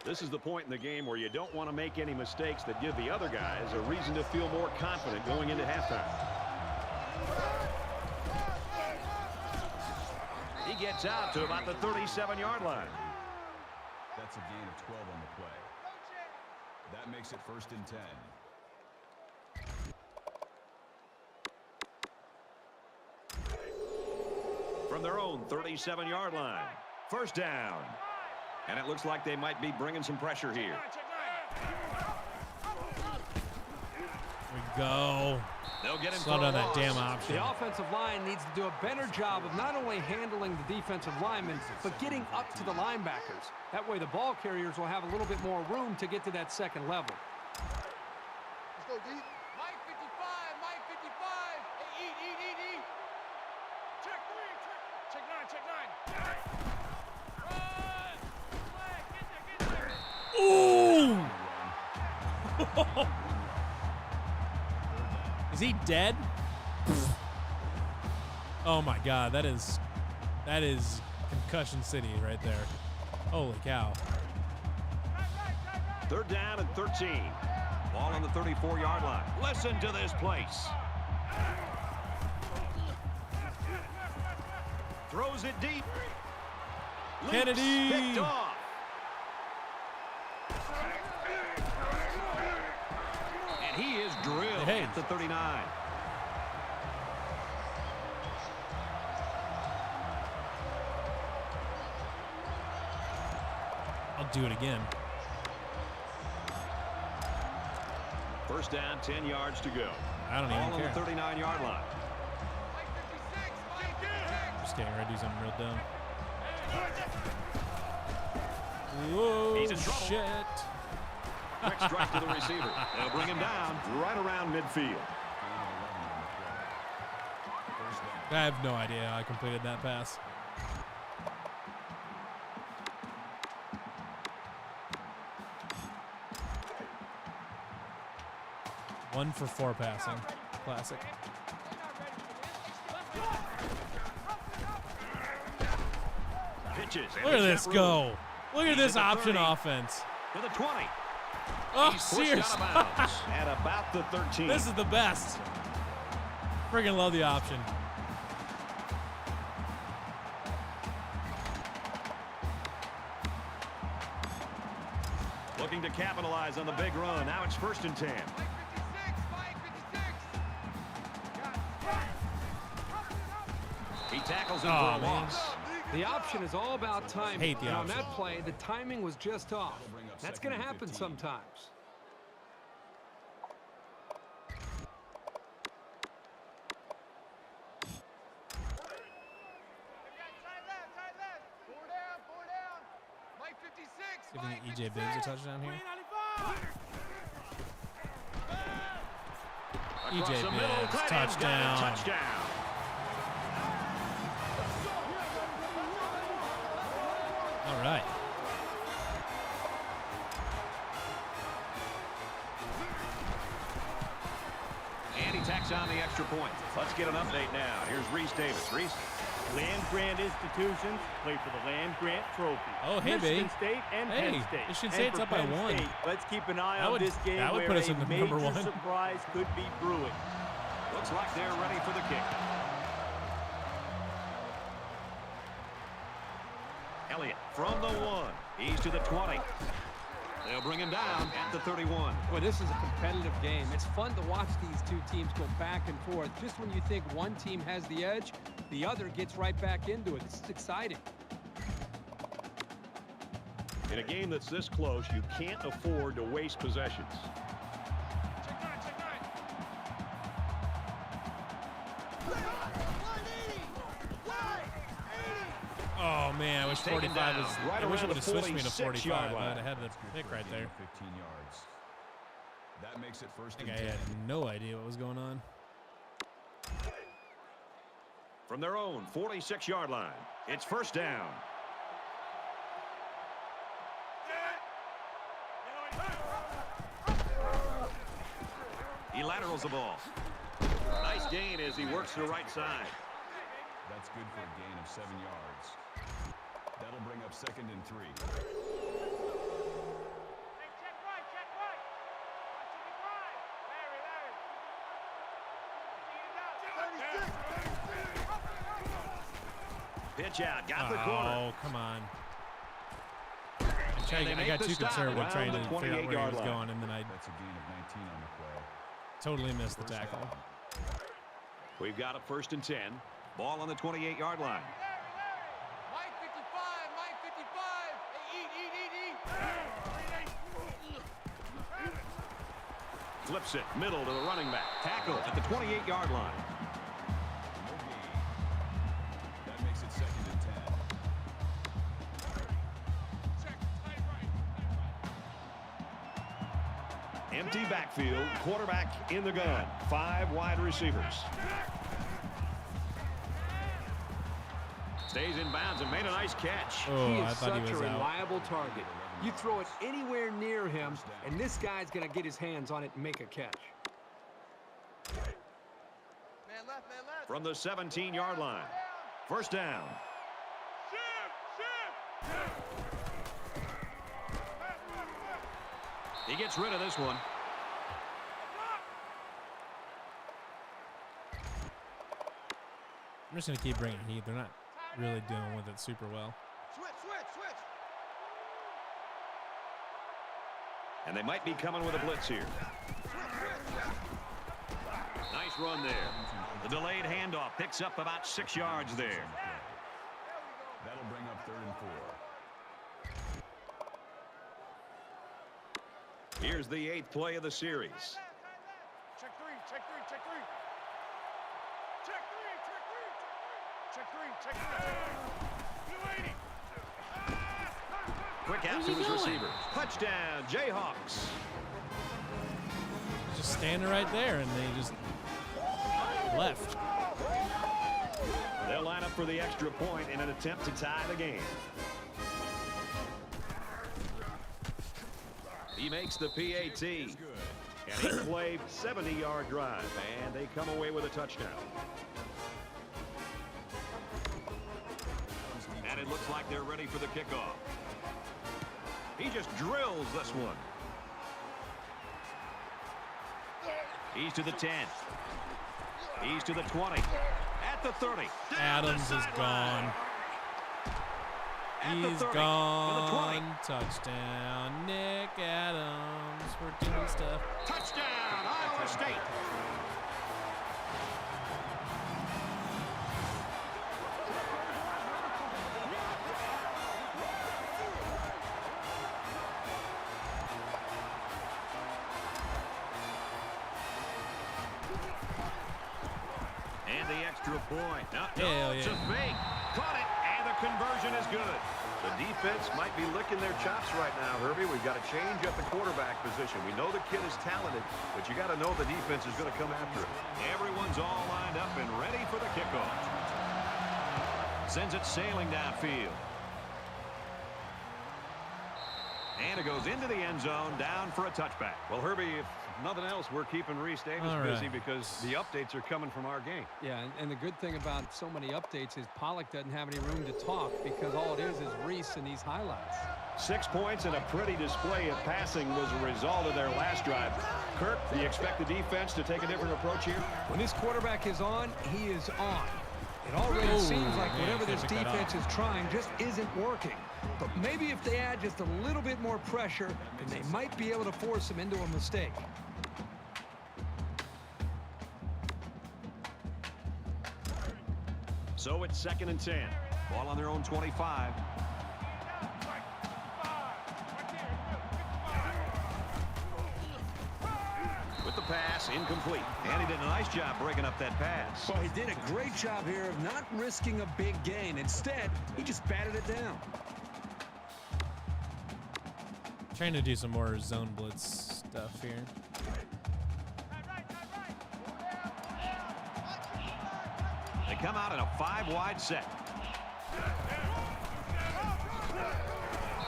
This is the point in the game where you don't want to make any mistakes that give the other guys a reason to feel more confident going into halftime. He gets out to about the 37-yard line. That's a gain of 12 on the play. That makes it first and 10. From their own 37-yard line. First down. And it looks like they might be bringing some pressure here. We go. They'll get him Slow for a down that loss. damn option. The offensive line needs to do a better job of not only handling the defensive linemen, but getting up to the linebackers. That way the ball carriers will have a little bit more room to get to that second level. Let's go deep. Mike 55, Mike 55. Hey, eat. Check 3, check 9. Ooh! Is he dead? Oh my God, that is concussion city right there. Holy cow. Third down and 13. Ball on the 34-yard line. Listen to this place. Throws it deep. Leaps, Kennedy. picked off. And he is drilled Hey. at the 39. I'll do it again. First down, 10 yards to go. I don't Ball even on the care. 39-yard line. Just getting ready to do something real dumb. Whoa, He's in trouble. shit. Quick strike to the receiver. They'll bring him down right around midfield. I have no idea how I completed that pass. One for 4 passing. Classic. Pitches. and Look at hits this that go. room. Look at He's this at the option 30. offense. To the 20. Oh, He's pushed seriously. out of bounds at about the 13. This is the best. Friggin' love the option. Looking to capitalize on the big run. Now it's first and 10. He tackles him for a man. loss. The option is all about timing. Hate the and option. on that play, the timing was just off. That's going to happen sometimes. Giving E.J. Bibbs a touchdown here. E.J. Bibbs, touchdown. All right. And he tacks on the extra point. Let's get an update now. Here's Reese Davis. Reese. Land-grant institutions play for the land-grant trophy. Oh, hey, Michigan babe. State and Hey, Penn State. Michigan And State's for up by Penn 1. State, let's keep an eye That on would- this game that would where put us a in the major number 1. surprise could be brewing. Looks like they're ready for the kick. Elliott from the 1. He's to the 20. They'll bring him down at the 31. Boy, this is a competitive game. It's fun to watch these two teams go back and forth. Just when you think one team has the edge, the other gets right back into it. This is exciting. In a game that's this close, you can't afford to waste possessions. Oh man, I wish 45 was. Right I wish it around would have the switched me to 46-yard 45. line. I'd have had the pick right there. 15 yards. That makes it first I and think I 10. had no idea what was going on. From their own 46-yard line, it's first down. He laterals the ball. Nice gain as he works to the right side. That's good for a gain of 7 yards. That'll bring up 2nd and 3. Pitch out, got the corner. Oh, come on. I got too conservative trying to figure out where he was going, and then I That's a gain of 19 on the play. totally missed the tackle. We've got a 1st and 10. Ball on the 28-yard line. Mike 55, Mike 55. Hey, eat. Flips it, middle to the running back. Tackle at the 28-yard line. No gain. That makes it 2nd and 10. Empty backfield, quarterback in the gun. 5 wide receivers. Stays in bounds and made a nice catch. Oh, He I is thought he such was a out. reliable target. You throw it anywhere near him, and this guy's going to get his hands on it and make a catch. Man left, man left. From the 17-yard line. First down. He gets rid of this one. I'm just going to keep bringing heat. They're not really dealing with it super well. Switch. And they might be coming with a blitz here. Nice run there. The delayed handoff picks up about 6 yards there. That'll bring up 3rd and 4. Here's the 8th play of the series. Check three. Quick out to his receiver. Touchdown, Jayhawks. Just standing right there, and they just left. They'll line up for the extra point in an attempt to tie the game. He makes the PAT. And he played 70-yard drive, and they come away with a touchdown. And it looks like they're ready for the kickoff. He just drills this one. He's to the 10. He's to the 20. At the 30. Adams is gone. He's gone. Touchdown, Nick Adams. We're doing stuff. Touchdown, Iowa State. extra point. Now, Hell it's a yeah. fake. Caught it, and the conversion is good. The defense might be licking their chops right now, Herbie. We've got to change at the quarterback position. We know the kid is talented, but you got to know the defense is going to come after him. Everyone's all lined up and ready for the kickoff. Sends it sailing downfield. And it goes into the end zone, down for a touchback. Well, Herbie, if nothing else, we're keeping Reese Davis busy because the updates are coming from our game. Yeah, and the good thing about so many updates is Pollock doesn't have any room to talk because all it is Reese and these highlights. 6 points and a pretty display of passing was a result of their last drive. Kirk, do you expect the defense to take a different approach here? When this quarterback is on, he is on. It already seems like whatever this defense is trying just isn't working. But maybe if they add just a little bit more pressure, then they might be able to force him into a mistake. So it's 2nd and 10. Ball on their own 25. With the pass, incomplete. And he did a nice job breaking up that pass. Well, he did a great job here of not risking a big gain. Instead, he just batted it down. Trying to do some more zone blitz stuff here. They come out in a 5-wide set.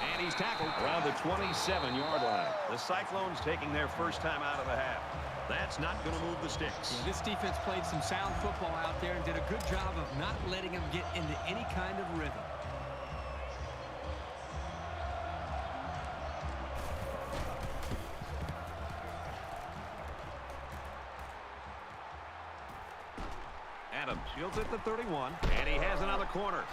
And he's tackled Around the 27-yard line. The Cyclones taking their first time out of the half. That's not going to move the sticks. Yeah, this defense played some sound football out there and did a good job of not letting him get into any kind of rhythm. Adams shields at the 31, and he has it on the corner.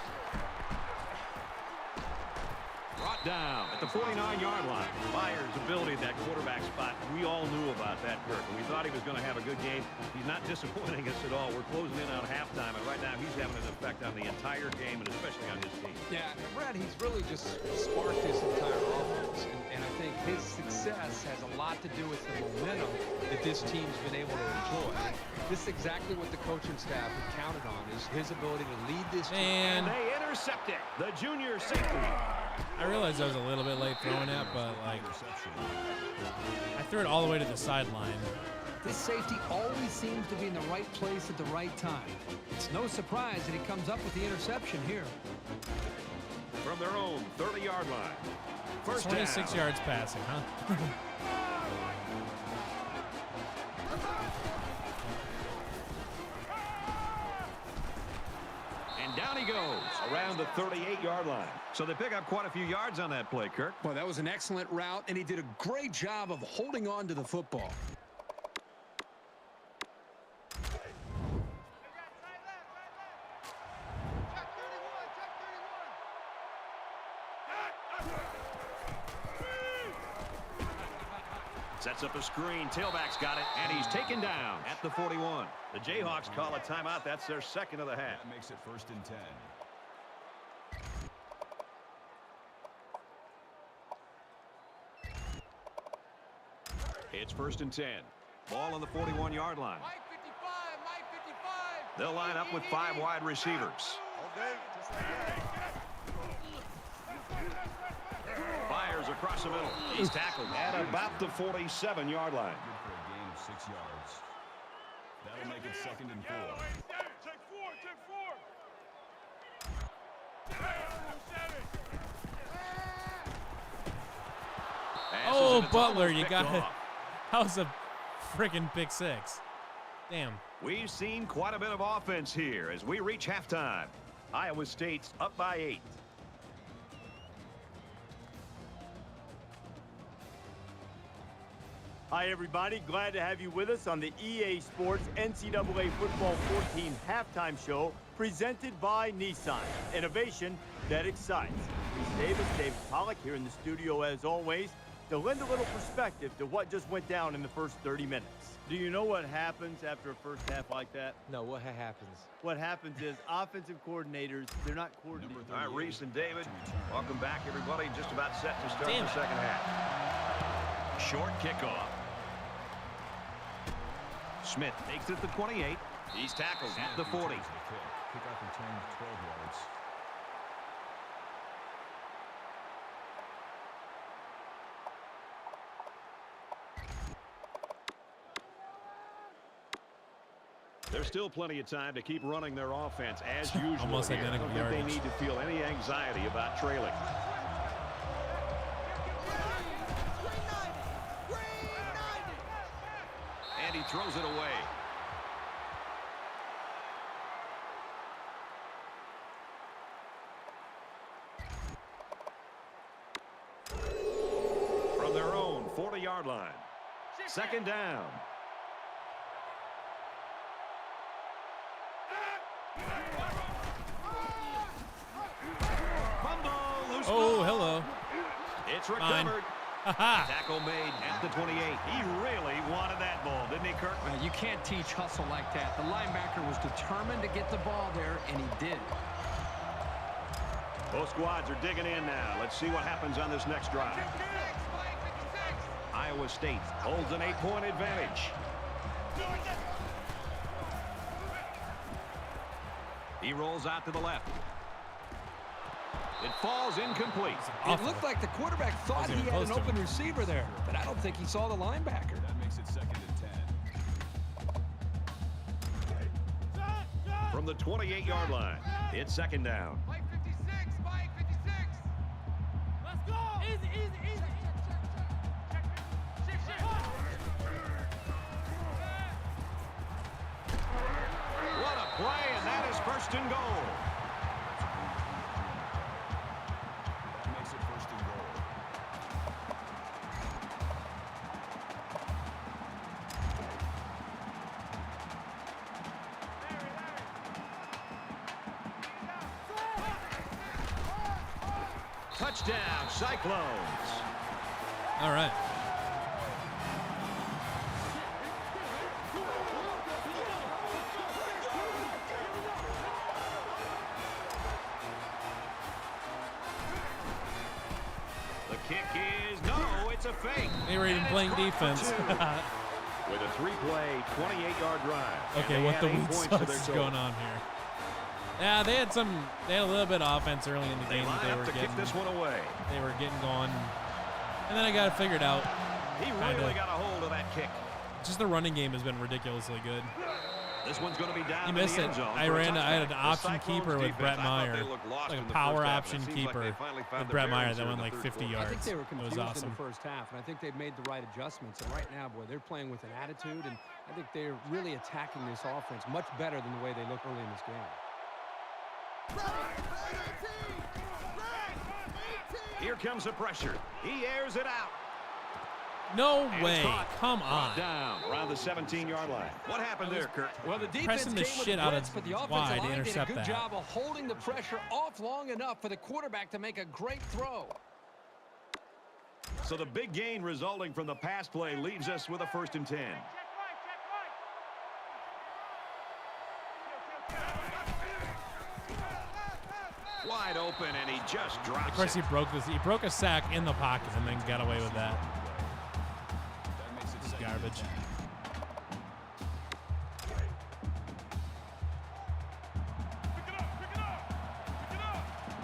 Brought down at the 49-yard line. Myers' ability at that quarterback spot, we all knew about that, Kirk. And we thought he was going to have a good game. He's not disappointing us at all. We're closing in on halftime, and right now he's having an effect on the entire game and especially on his team. Yeah, Brad, he's really just sparked this entire offense. And I think his success has a lot to do with the momentum that this team's been able to enjoy. This is exactly what the coaching staff had counted on, is his ability to lead this team. And they intercept it. The junior safety. I realized I was a little bit late throwing it, but like I threw it all the way to the sideline. This safety always seems to be in the right place at the right time. It's no surprise that he comes up with the interception here. From their own 30-yard line. First 26 down. yards passing, huh? And down he goes around the 38-yard line. So they pick up quite a few yards on that play, Kirk. Well, that was an excellent route, and he did a great job of holding on to the football. Sets up a screen. Tailback's got it, and he's taken down at the 41. The Jayhawks call a timeout. That's their second of the half. That makes it 1st and 10. It's 1st and 10. Ball on the 41-yard line. Mike 55, Mike 55. They'll line up with 5 wide receivers. Okay, just like that. Fires across the middle. He's tackled At about the 47-yard line. Good for a gain of 6 yards. That'll make it 2nd and 4. Take four. Passes Oh, and it's Butler, almost you picked got it. off. That was a freaking pick six. Damn. We've seen quite a bit of offense here as we reach halftime. Iowa State's up by 8. Hi, everybody. Glad to have you with us on the EA Sports NCAA Football 14 halftime show presented by Nissan. Innovation that excites. Reese Davis, David Pollock here in the studio as always to lend a little perspective to what just went down in the first 30 minutes. Do you know what happens after a first half like that? No, what happens? What happens is offensive coordinators, they're not coordinating. All right, Reese and David, welcome back, everybody. Just about set to start Damn the it. second half. Short kickoff. Smith takes it to 28. He's tackled at the 40. Kickoff return 12 yards. There's still plenty of time to keep running their offense as usual. Almost here. identical I don't think yardage. they need to feel any anxiety about trailing. And he throws it away. From their own 40-yard line. Second down. Oh, hello. It's recovered. Haha. Tackle made at the 28. He really wanted that ball, didn't he, Kirk? You can't teach hustle like that. The linebacker was determined to get the ball there, and he did. Both squads are digging in now. Let's see what happens on this next drive. Iowa State holds an 8-point advantage. He rolls out to the left. It falls incomplete. It looked like the quarterback thought he had an open receiver there, but I don't think he saw the linebacker. That makes it 2nd and 10. From the 28-yard line, it's second down. Mike 56, Mike 56. Let's go. Easy, easy, easy. What a play, and that is 1st and goal. That makes it 1st and goal. Touchdown, Cyclones. All right. The kick is no, it's a fake. They were even And it's playing caught for defense. 2. With a 3-play, 28-yard drive. Okay, And what they the add 8 weed points to their sauce is total. going on here? Yeah, they had a little bit of offense early in the They game that line they up were to getting. kick this one away. They were getting going, and then I got it figured out. He really got a hold of that kick. Just the running game has been ridiculously good. This one's going to be down You in the missed end it. zone I for a ran. I had an touchback. The option Cyclones keeper with defense, Brett I thought Meyer, they looked lost like in a the power first half, option and it seems like keeper they finally found with the Brett Meyer bearings that here in went the like third 50 quarter. yards. I think they were It confused was awesome. in the first half, and I think they've made the right adjustments. And right now, boy, they're playing with an attitude, and I think they're really attacking this offense much better than the way they look early in this game. Here comes the pressure. He airs it out. No And it's way! caught. Come Brought on! down around the 17-yard line. What happened there, Kirk? Well, the defense Pressing the came with shit the out blitz, of but the offensive wide to line did a intercept good that. job of holding the pressure off long enough for the quarterback to make a great throw. So the big gain resulting from the pass play leaves us with a 1st and 10. Wide open, and he just drops Of course, it. he broke a sack in the pocket and then got away with that. That makes it It's 2nd and garbage. 10.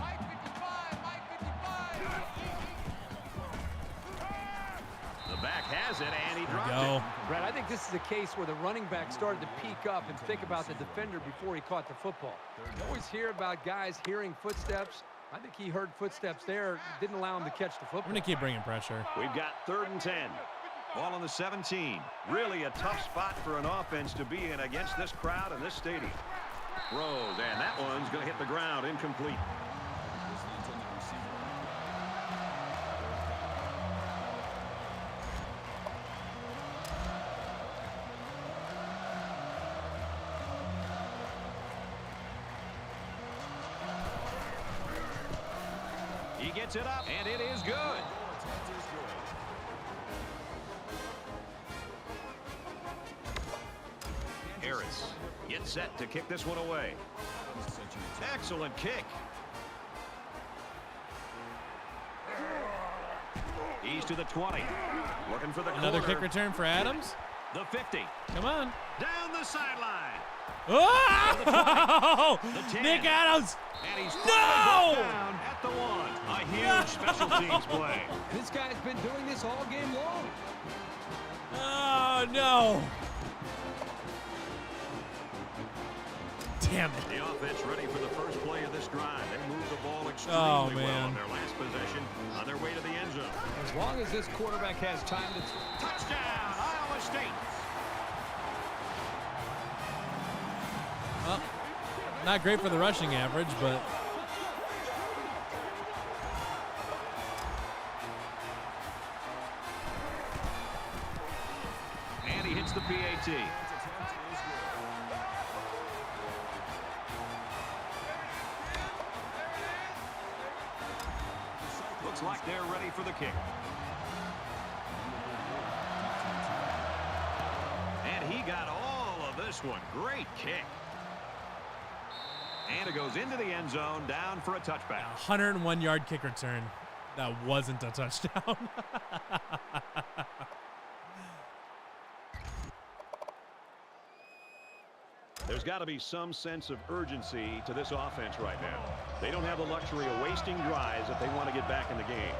Mike 55, Mike 55. The back has it, and he There we dropped go. it. Brad, I think this is a case where the running back started to peek up and think about the defender before he caught the football. You always hear about guys hearing footsteps. I think he heard footsteps there, didn't allow him to catch the I'm football. gonna keep bringing pressure. We've got 3rd and 10. Ball on the 17. Really a tough spot for an offense to be in against this crowd in this stadium. Throws, and that one's going to hit the ground incomplete. Here's the intended receiver. He gets it up, and it is good. Attempt is good. Harris gets set to kick this one away. Such an attack. Excellent kick. He's to the 20. Looking for the Another corner. kick return for Adams. The 50. Come on. Down the sideline. Oh! Nick Adams. And he's No! down at the 1. A huge special teams play. This guy's been doing this all game long. Oh, no. Damn it. The offense ready for the first play of this drive. They moved the ball extremely well on their last possession on their way to the end zone. As long as this quarterback has time to... Touchdown, Iowa State. Well, not great for the rushing average, but... And he hits the PAT. Looks like they're ready for the kick. And he got all of this one. Great kick. And it goes into the end zone, down for a touchback. 101-yard kick return. That wasn't a touchdown. There's got to be some sense of urgency to this offense right now. They don't have the luxury of wasting drives if they want to get back in the game.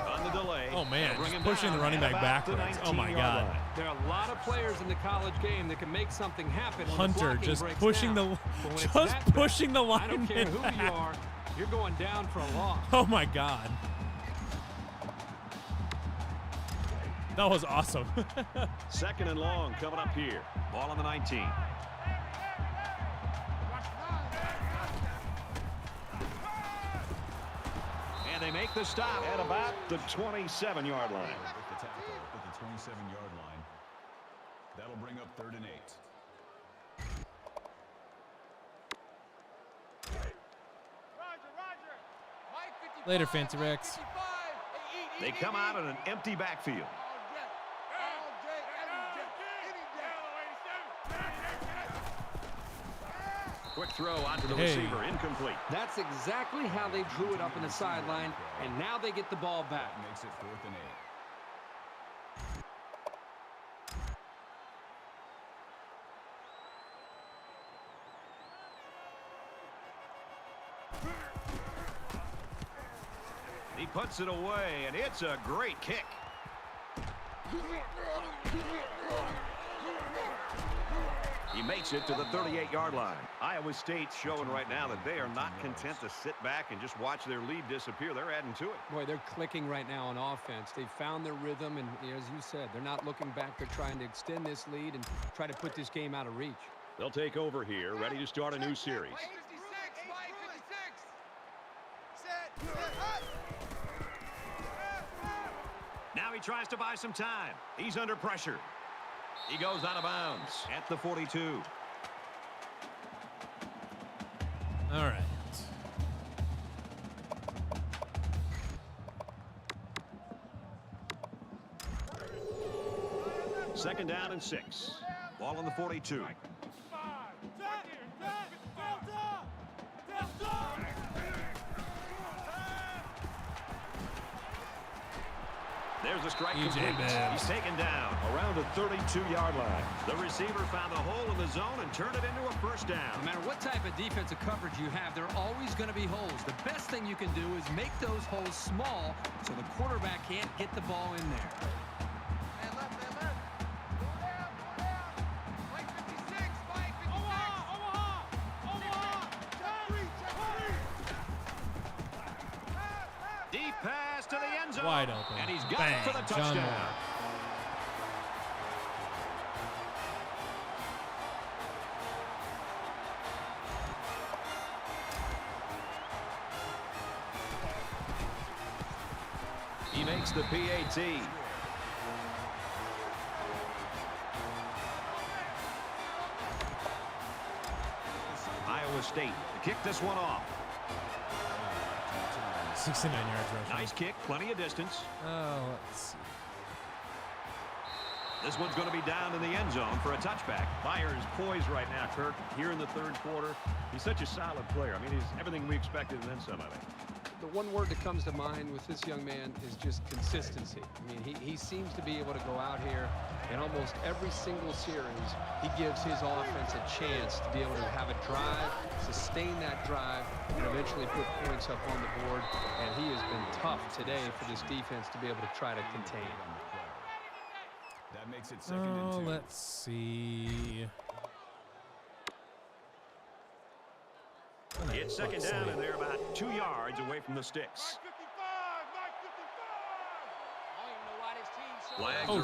On the delay. Oh, man, just pushing the running back backwards. Oh, my God. There are a lot of players in the college game that can make something happen. Hunter just pushing the line. I don't care who you are. You're going down for a loss. Oh, my God. That was awesome. Second and long coming up here. Ball on the 19. And they make the stop At about the 27-yard line. The tackle at the 27-yard line. That'll bring up 3rd and 8. Later, Fancy Rex. They come out in an empty backfield. Quick throw onto the receiver, incomplete. That's exactly how they drew it up in the sideline, and now they get the ball back. That makes it 4th and 8. He puts it away, and it's a great kick. He makes it to the 38-yard line. Iowa State's showing right now that they are not content to sit back and just watch their lead disappear. They're adding to it. Boy, they're clicking right now on offense. They've found their rhythm, and as you said, they're not looking back. They're trying to extend this lead and try to put this game out of reach. They'll take over here, ready to start a new series. Now he tries to buy some time. He's under pressure. He goes out of bounds at the 42. All right. Second down and 6. Ball on the 42. There's a strike complete. He's taken down around the 32-yard line. The receiver found the hole in the zone and turned it into a first down. No matter what type of defensive coverage you have, there are always going to be holes. The best thing you can do is make those holes small so the quarterback can't get the ball in there. Deep pass to the end zone. Wide open. And he's got Bang, it for the John touchdown. Moore. He makes the PAT. Iowa State to kick this one off. 69 yards rushing. Nice kick, plenty of distance. Oh, let's see. This one's going to be down in the end zone for a touchback. Meyer is poised right now, Kirk, here in the third quarter. He's such a solid player. I mean, he's everything we expected and then some, I think. The one word that comes to mind with this young man is just consistency. I mean, he seems to be able to go out here in almost every single series. He gives his offense a chance to be able to have a drive, sustain that drive, and eventually put points up on the board. And he has been tough today for this defense to be able to try to contain. That makes it 2nd and 2. Let's see. It's 2nd down, and they're about 2 yards away from the sticks. Flags are all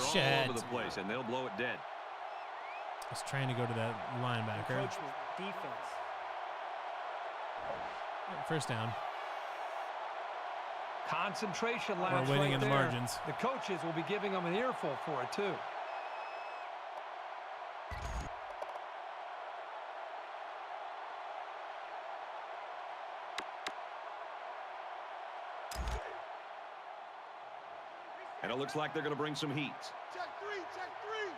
over the place, and they'll blow it dead. I was trying to go to that linebacker. Defense. First down. Concentration lapse We're winning right in the there. margins. The coaches will be giving them an earful for it, too. And it looks like they're going to bring some heat. Check three, check three.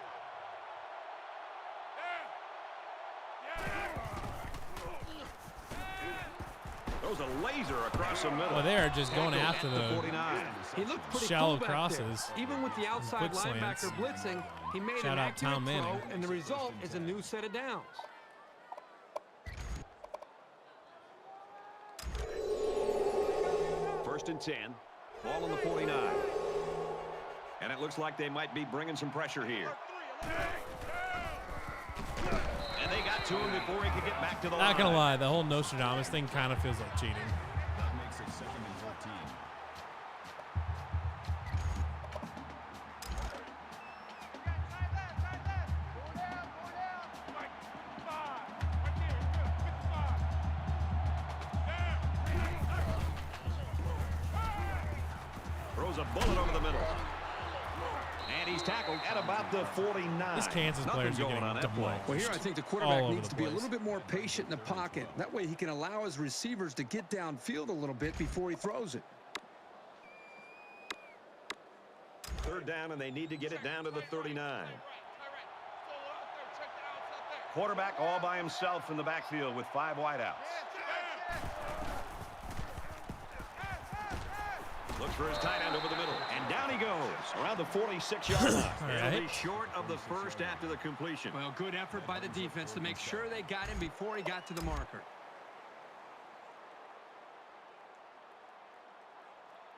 Throws a laser across the middle. Well, they are just going Tackle after at the 49. He looked pretty shallow cool back crosses. there. Even with the outside quick linebacker slants. blitzing, he made Shout an out accurate Tom throw, Manning. and the result is a new set of downs. First and 10. Ball on the 49. And it looks like they might be bringing some pressure here. And they got to him before he could get back to the line. Not gonna lie, the whole Nostradamus thing kind of feels like cheating. That makes it 2nd and 14. Throws a bullet over the middle. And he's tackled at about the 49. These Kansas players are going getting on that play. demolished. Well, here I think the All quarterback over needs the to be a place. little bit more patient in the pocket. That way he can allow his receivers to get downfield a little bit before he throws it. 3rd down, and they need to get it down to the 39. Quarterback all by himself in the backfield with 5 wideouts. Looks for his tight end over the middle, and down he goes around the 46-yard line. It'll be short of the first after the completion. Well, good effort by the defense to make sure they got him before he got to the marker.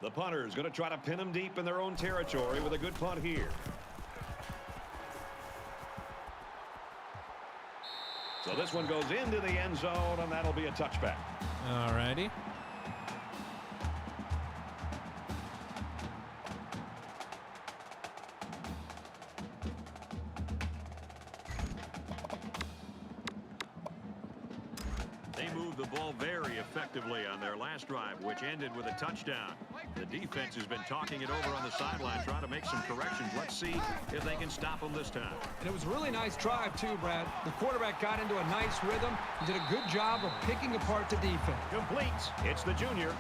The punter is going to try to pin him deep in their own territory with a good punt here. So this one goes into the end zone, and that'll be a touchback. All righty. They moved the ball very effectively on their last drive, which ended with a touchdown. The defense has been talking it over on the sideline, trying to make some corrections. Let's see if they can stop them this time. And it was a really nice drive, too, Brad. The quarterback got into a nice rhythm and did a good job of picking apart the defense. Complete. It's the junior.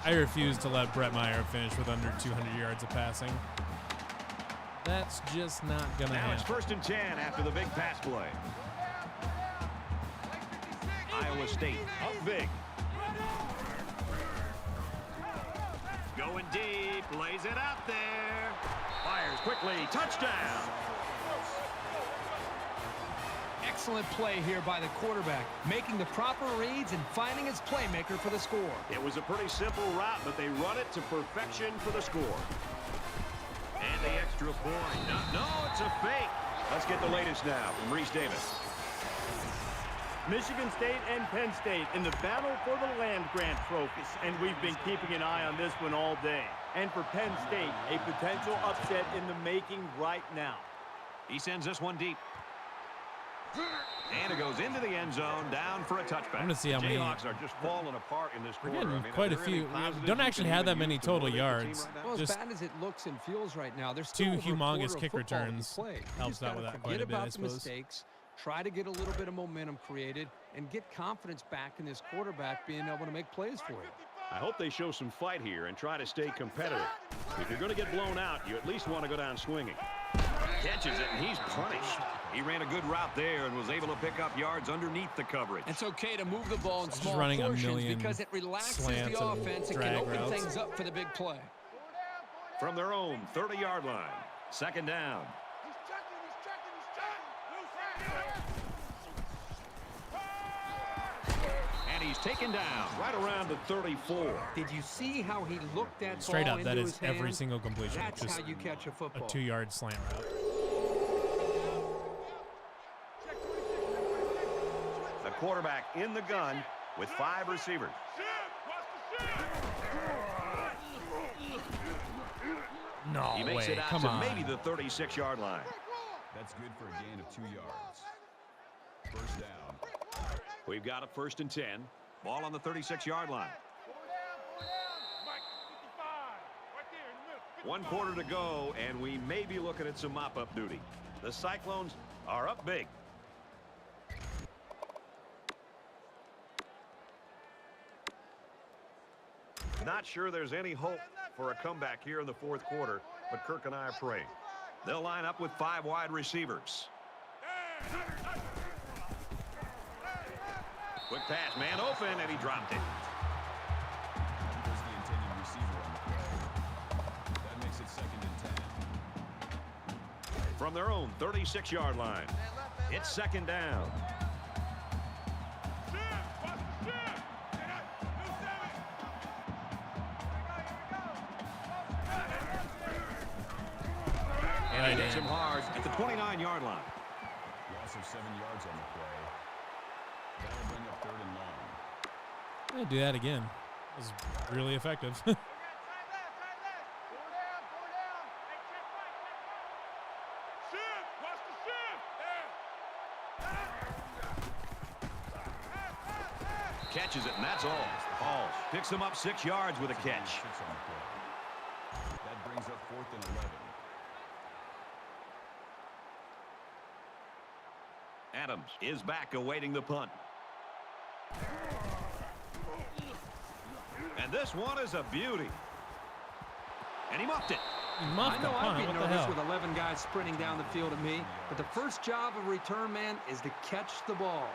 I refuse to let Brett Meyer finish with under 200 yards of passing. That's just not gonna Now it's happen. 1st and 10 after the big pass play. Iowa State up big. Going deep, lays it out there. Fires quickly, touchdown. Excellent play here by the quarterback, making the proper reads and finding his playmaker for the score. It was a pretty simple route, but they run it to perfection for the score. And the extra point. No, it's a fake. Let's get the latest now from Reese Davis. Michigan State and Penn State in the battle for the land-grant trophy. And we've been keeping an eye on this one all day. And for Penn State, a potential upset in the making right now. He sends this one deep. And it goes into the end zone, down for a touchback. I'm gonna see how many. Jayhawks are just falling apart in this We're quarter. getting I mean, quite are a there any few. positives Don't you actually can have that even many use to total motivate the team yards. right now? Well, as Just bad as it looks and feels right now, there's two still over a humongous quarter of kick football to be returns played. You helps just out gotta with that forget quite a bit, I about the suppose. mistakes, try to get a little bit of momentum created, and get confidence back in this quarterback being able to make plays for you. I hope they show some fight here and try to stay competitive. If you're going to get blown out, you at least want to go down swinging. Catches it, and he's punished. He ran a good route there and was able to pick up yards underneath the coverage. It's okay to move the ball in small running a portions million because it relaxes slants the and offense and can drag open routes. things up for the big play. From their own 30-yard line, second down. He's checking, he's checking, he's checking. And he's taken down right around the 34. Did you see how he looked that Straight ball up, that into is his hand? every single completion. That's Just how you catch a a football. 2-yard slant route. The quarterback in the gun with 5 receivers. No He makes way. it out Come to on. maybe the 36-yard line. That's good for a gain of 2 yards. First down. We've got a 1st and 10. Ball on the 36-yard line. 1 quarter to go, and we may be looking at some mop-up duty. The Cyclones are up big. Not sure there's any hope for a comeback here in the 4th quarter, but Kirk and I are praying. They'll line up with 5 wide receivers. Quick pass, man open, and he dropped it. There's the intended receiver on the play. That makes it 2nd and 10. From their own 36-yard line, it's 2nd down. And he hits him hard at the 29-yard line. Loss of 7 yards on the play. That'll bring up 3rd and long. Yeah, do that again. It was really effective. Catches it, and that's all. Hall picks him up 6 yards with a catch. 6 on the play. That brings up 4th and 11. Adams is back awaiting the punt. And this one is a beauty. And he muffed it. He muffed I the know I'd punt. be What the nervous hell? with 11 guys sprinting down the field at me, but the first job of a return man is to catch the ball.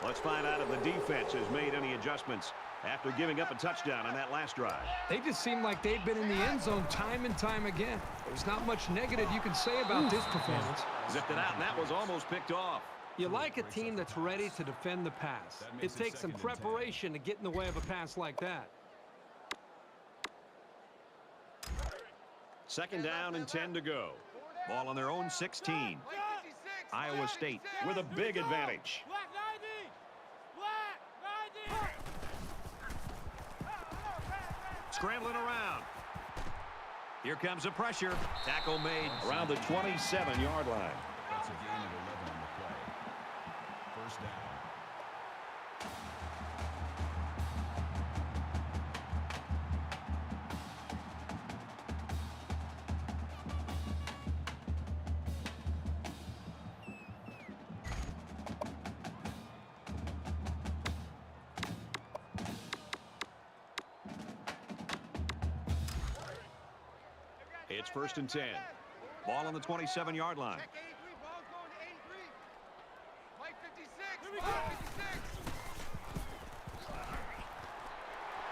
Let's find out if the defense has made any adjustments after giving up a touchdown on that last drive. They just seem like they've been in the end zone time and time again. There's not much negative you can say about this performance. Zipped it out, and that was almost picked off. You like a team that's ready to defend the pass. It takes some preparation to get in the way of a pass like that. 2nd down and 10 to go. Ball on their own 16. Iowa State with a big advantage. Scrambling around. Here comes the pressure. Tackle made around the 27-yard line. That's a gain of 11 on the play. First down. It's 1st and 10. Ball on the 27-yard line. Check 83, ball's going to 83. Mike 56, Mike 56.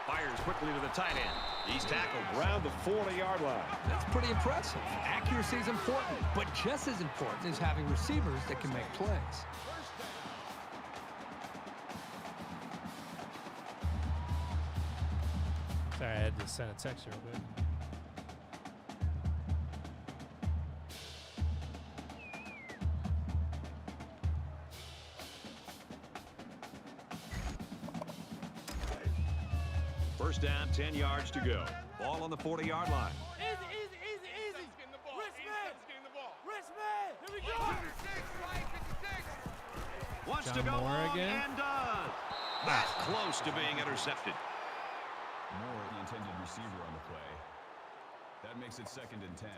Fires quickly to the tight end. He's tackled around the 40-yard line. That's pretty impressive. Accuracy is important, but just as important is having receivers that can make plays. Sorry, I had to send a text real quick. First down, 10 yards to go. Ball on the 40-yard line. Easy. Wrist man. Here we go. 56, Mike 56. Wants John to go Moore long again? and does. That's close to being intercepted. receiver on the play. That makes it 2nd and 10.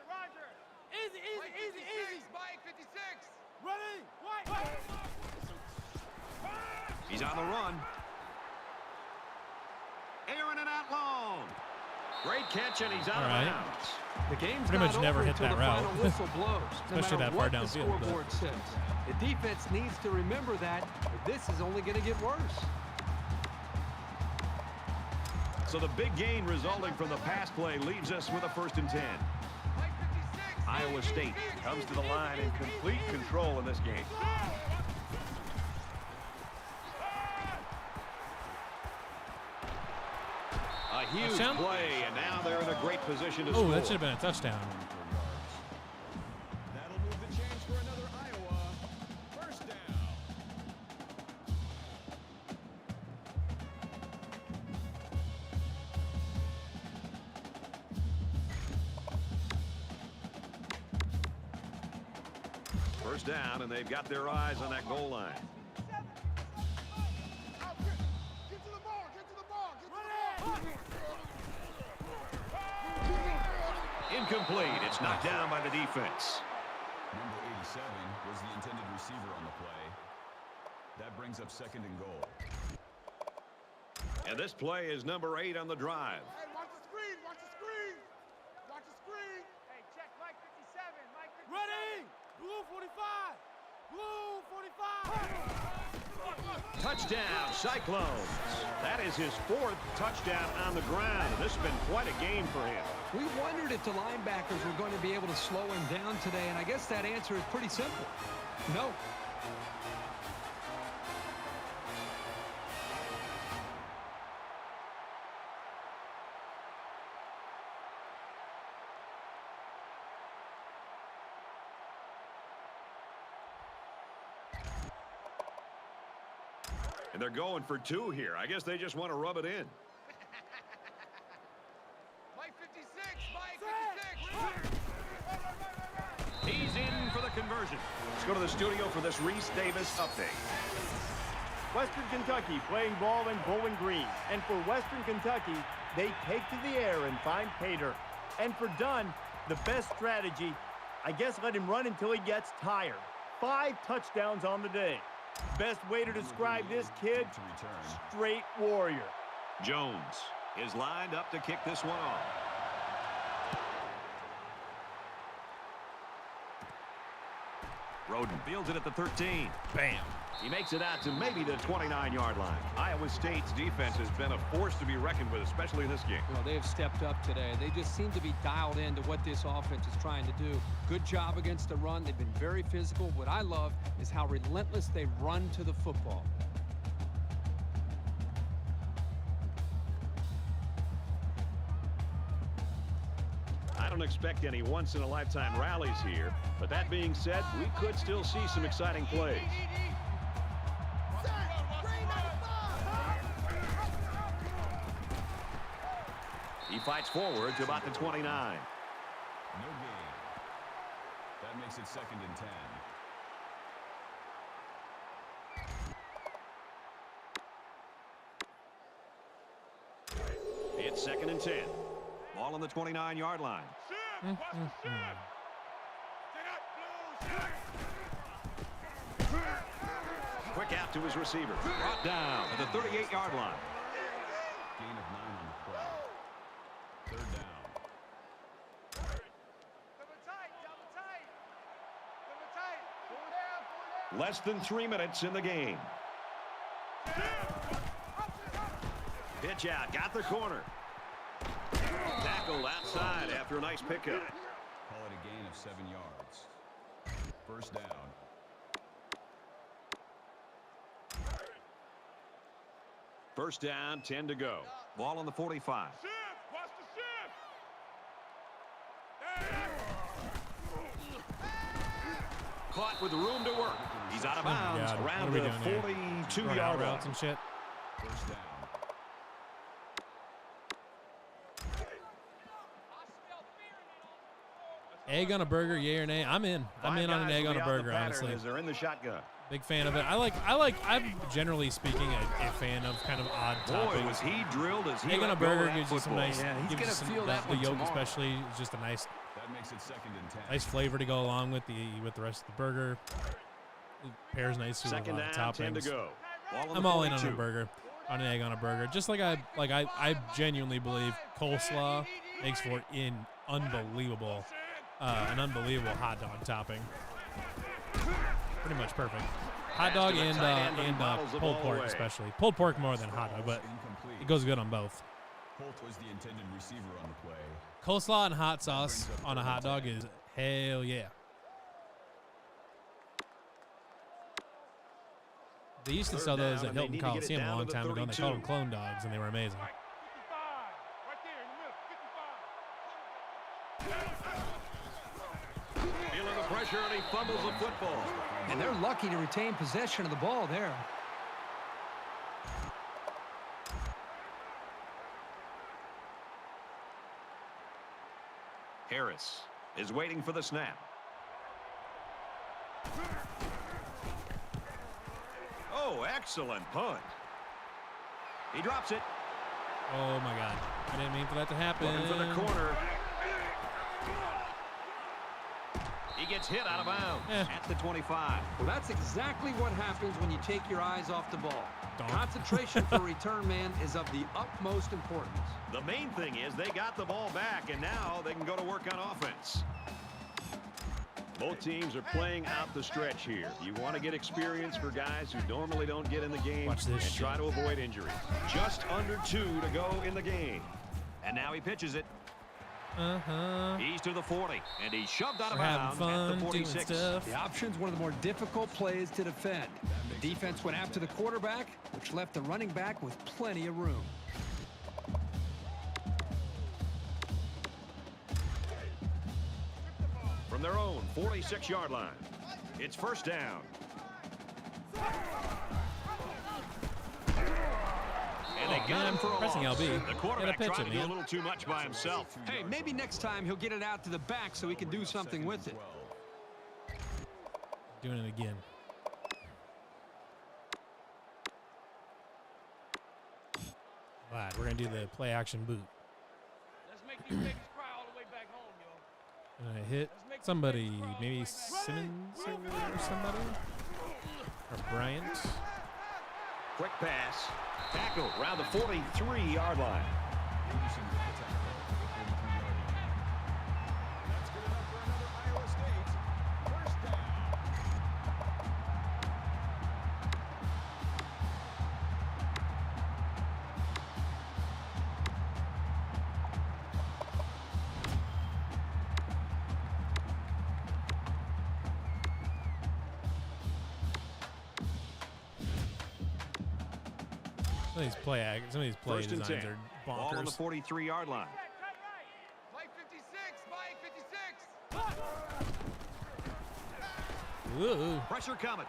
Roger. Easy. Mike 56. Ready. White. He's on the run. Airing it out long. Great catch, and he's out of bounds. The game's pretty much not never over hit until that the route. final whistle blows. No Especially matter that far what the downfield, but- scoreboard says. The defense needs to remember that this is only going to get worse. So the big gain resulting from the pass play leaves us with a 1st and 10. Mike 56. Iowa State comes to the line in complete control in this game. A huge Touchdown? play, and now they're in a great position to score. Oh, that should have been a touchdown. That'll move the chains for another Iowa. 1st down. First down, and they've got their eyes on that goal line. Get to the ball. Incomplete. It's knocked down by the defense. Number 87 was the intended receiver on the play. That brings up 2nd and goal. And this play is number 8 on the drive. Hey, watch the screen. Hey, check Mike 57. Mike 57. Ready. Blue 45. Touchdown, Cyclones. That is his 4th touchdown on the ground. This has been quite a game for him. We wondered if the linebackers were going to be able to slow him down today, and I guess that answer is pretty simple. No. And they're going for 2 here. I guess they just want to rub it in. Mike 56. He's in for the conversion. Let's go to the studio for this Reese Davis update. Western Kentucky playing ball in Bowling Green. And for Western Kentucky, they take to the air and find pay dirt. And for Dunn, the best strategy, I guess let him run until he gets tired. 5 touchdowns on the day. Best way to describe this kid, To return. straight warrior. Jones is lined up to kick this one off. Roden fields it at the 13. Bam. He makes it out to maybe the 29-yard line. Iowa State's defense has been a force to be reckoned with, especially in this game. Well, they have stepped up today. They just seem to be dialed into what this offense is trying to do. Good job against the run. They've been very physical. What I love is how relentless they run to the football. I don't expect any once-in-a-lifetime rallies here, but that being said, we could still see some exciting plays. He fights forward to about the 29. No gain. That makes it 2nd and 10. It's 2nd and 10. Ball on the 29-yard line. Quick out to his receiver. Brought down at the 38-yard line. Gain of 9 on the play. 3rd down. Less than 3 minutes in the game. Pitch out. Got the corner. Tackle outside after a nice pickup. Call it a gain of 7 yards. 1st down. First down, 10 to go. Ball on the 45. Caught with room to work. He's out of bounds God. around What are we the doing here? 42-yard line. Routes and shit. 1st down. Egg on a burger, yay or nay? I'm in. I'm in on an egg on a burger, honestly. As they're in the shotgun. Big fan of it. I'm generally speaking a fan of kind of odd toppings. Boy, was he drilled as he egg on a let go of burger that gives you some football. nice, Yeah, he's gives you gonna some, feel that the one yolk tomorrow. especially is just a nice That makes it 2nd and 10. nice flavor to go along with the rest of the burger. It pairs nicely with a Second lot of down, 10 to toppings. go. Ball on I'm the all in on a 42. burger, on an egg on a burger. Just like I genuinely believe coleslaw makes for an unbelievable hot dog topping. Pretty much perfect. Hot dog and pulled pork especially. Pulled pork more than hot dog, but it goes good on both. Holt was the intended receiver on the play. Coleslaw and hot sauce on a hot dog is hell yeah. They used to sell those at Hilton Coliseum a long time ago, and they called them clone dogs, and they were amazing. Feeling the pressure, and he fumbles the football. And they're lucky to retain possession of the ball there. Harris is waiting for the snap. Oh, excellent punt. He drops it. Oh my God! I didn't mean for that to happen. Looking for the corner. He gets hit out of bounds at the 25. Well, that's exactly what happens when you take your eyes off the ball. Don't. Concentration for return man is of the utmost importance. The main thing is they got the ball back, and now they can go to work on offense. Both teams are playing out the stretch here. You want to get experience for guys who normally don't get in the game Watch this and try to avoid injuries. Just under 2 to go in the game. And now he pitches it. He's to the 40, and he's shoved out of We're having bounds fun at the 46. doing stuff. The option's one of the more difficult plays to defend. The defense went after the quarterback, which left the running back with plenty of room. From their own 46-yard line, it's first down. And they got him for a pressing loss. LB. The quarterback Get a pitch tried it, to do a man. little too much by himself. Hey, maybe next time he'll get it out to the back so he can do something with it. Doing it again. All right, we're gonna do the play action boot. Let's make these babies cry all the way back home, yo. And I hit somebody, maybe Simmons or somebody, or Bryant. Quick pass. Tackle around the 43-yard line. Anderson with the tackle at the 43-yard line. That's good enough for another Iowa State. First down. Some of these play First and designs 10. are Ball on the bonkers. 43-yard line. Mike 56, Mike 56. Ooh. Pressure coming.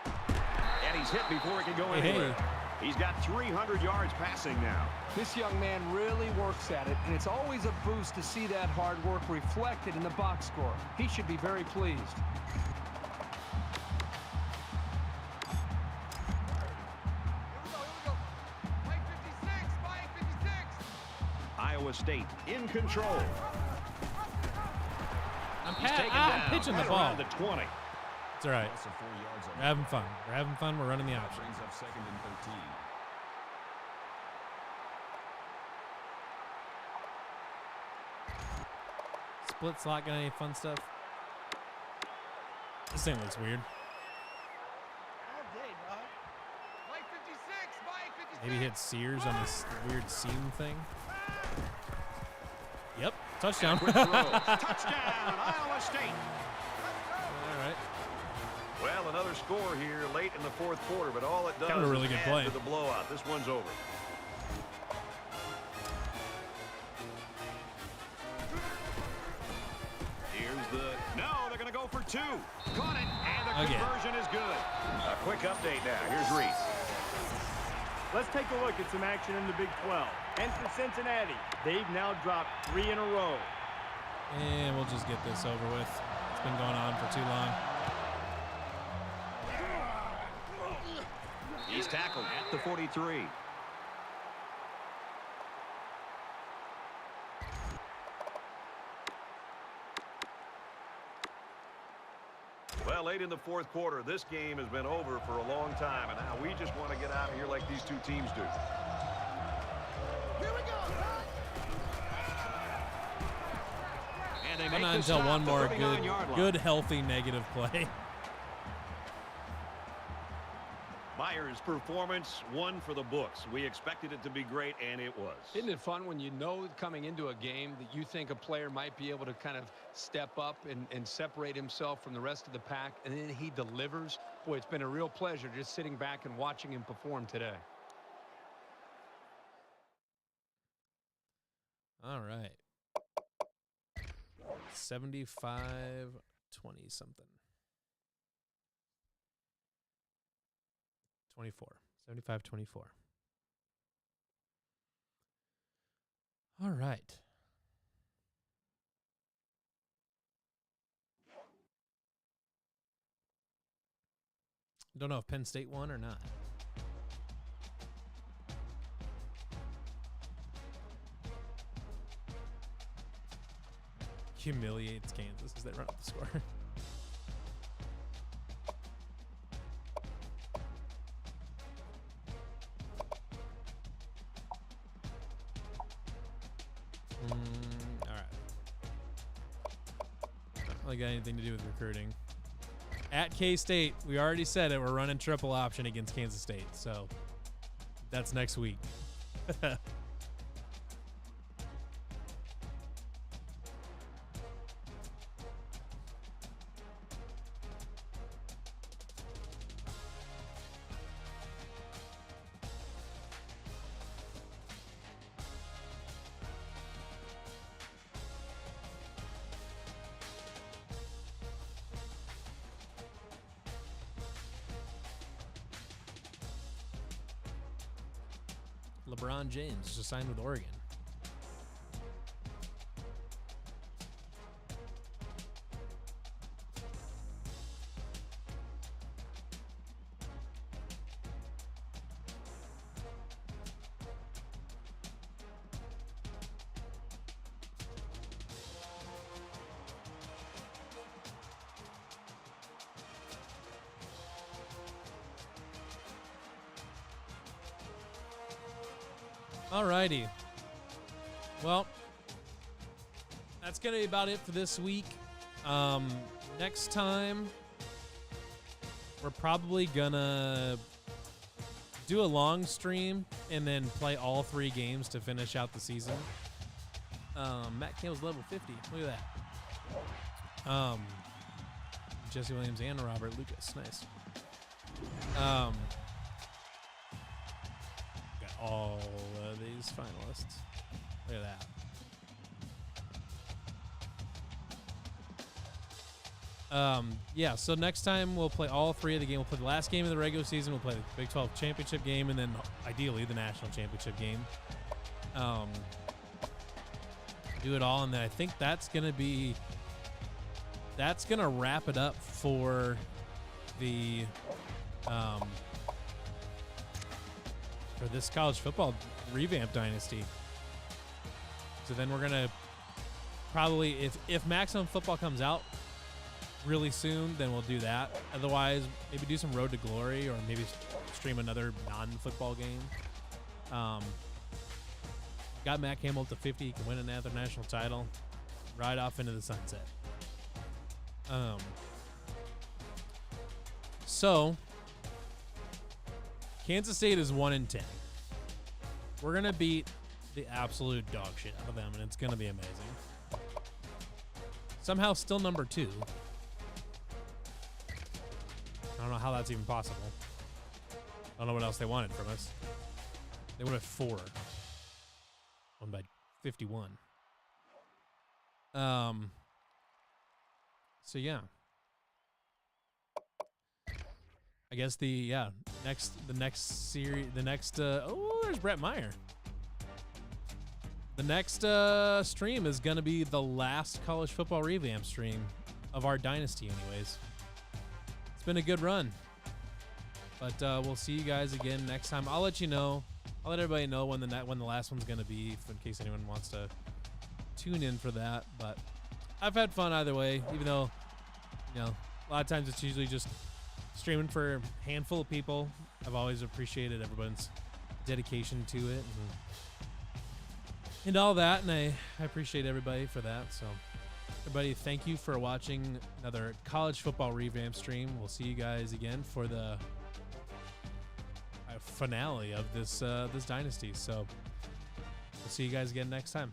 And he's hit before he can go anywhere. He's got 300 yards passing now. This young man really works at it, and it's always a boost to see that hard work reflected in the box score. He should be very pleased. Mike 56, Mike 56. Iowa State in control. I'm He's taken I'm down pitching the right ball. around the 20. It's all right. Loss of 4 yards on We're having fun. We're having fun. We're running the that option. brings up 2nd and 13. Split slot, got any fun stuff? This thing looks weird. All day, dog. Mike 56, Mike 56. Maybe hit Sears on this weird seam thing. Yep, touchdown. Quick throw. Touchdown, Iowa State. All right. Well, another score here late in the fourth quarter, but all it does Kind of a really is good add play. to the blowout. This one's over. Here's the... No, they're going to go for 2. Caught it, and the Again. conversion is good. A quick update now. Here's Reese. Let's take a look at some action in the Big 12. And for Cincinnati, they've now dropped 3 in a row. And we'll just get this over with. It's been going on for too long. He's tackled at the 43. Well, late in the fourth quarter, this game has been over for a long time, and now we just want to get out of here like these two teams do. Here we go, son. And they I'm make not the until stop, one the more 39-yard line. good, healthy negative play. Myers' performance, one for the books. We expected it to be great, and it was. Isn't it fun when you know coming into a game that you think a player might be able to kind of step up and separate himself from the rest of the pack, and then he delivers? Boy, it's been a real pleasure just sitting back and watching him perform today. All right. 75-20 something. 24. 75-24. All right. Don't know if Penn State won or not. Humiliates Kansas as they run up the score. All right. Not really got anything to do with recruiting. At K-State, we already said it. We're running triple option against Kansas State, so that's next week. LeBron James just signed with Oregon. Alrighty. Well, that's going to be about it for this week. Next time, we're probably going to do a long stream and then play all 3 games to finish out the season. Matt Campbell's level 50. Look at that. Jesse Williams and Robert Lucas. Nice. All of these finalists. Look at that. Yeah, so next time we'll play all 3 of the game. We'll play the last game of the regular season. We'll play the Big 12 championship game, and then ideally the national championship game. Do it all, and then I think that's gonna wrap it up for the for this college football Revamped Dynasty. So then we're gonna probably, if Maximum Football comes out really soon, then we'll do that. Otherwise, maybe do some Road to Glory, or maybe stream another non-football game. Got Matt Campbell to 50. He can win another national title. Ride off into the sunset. So Kansas State is 1-10. We're going to beat the absolute dog shit out of them, and it's going to be amazing. Somehow still number 2. I don't know how that's even possible. I don't know what else they wanted from us. They went at 4. Won by 51. So, yeah. I guess the next series, oh, there's Brett Meyer. The next stream is going to be the last college football revamp stream of our Dynasty anyways. It's been a good run. But we'll see you guys again next time. I'll let you know. I'll let everybody know when the last one's going to be, in case anyone wants to tune in for that. But I've had fun either way, even though, you know, a lot of times it's usually just streaming for a handful of people. I've always appreciated everyone's dedication to it and all that, and I appreciate everybody for that. So everybody, thank you for watching another college football revamp stream. We'll see you guys again for the finale of this Dynasty. So we'll see you guys again next time.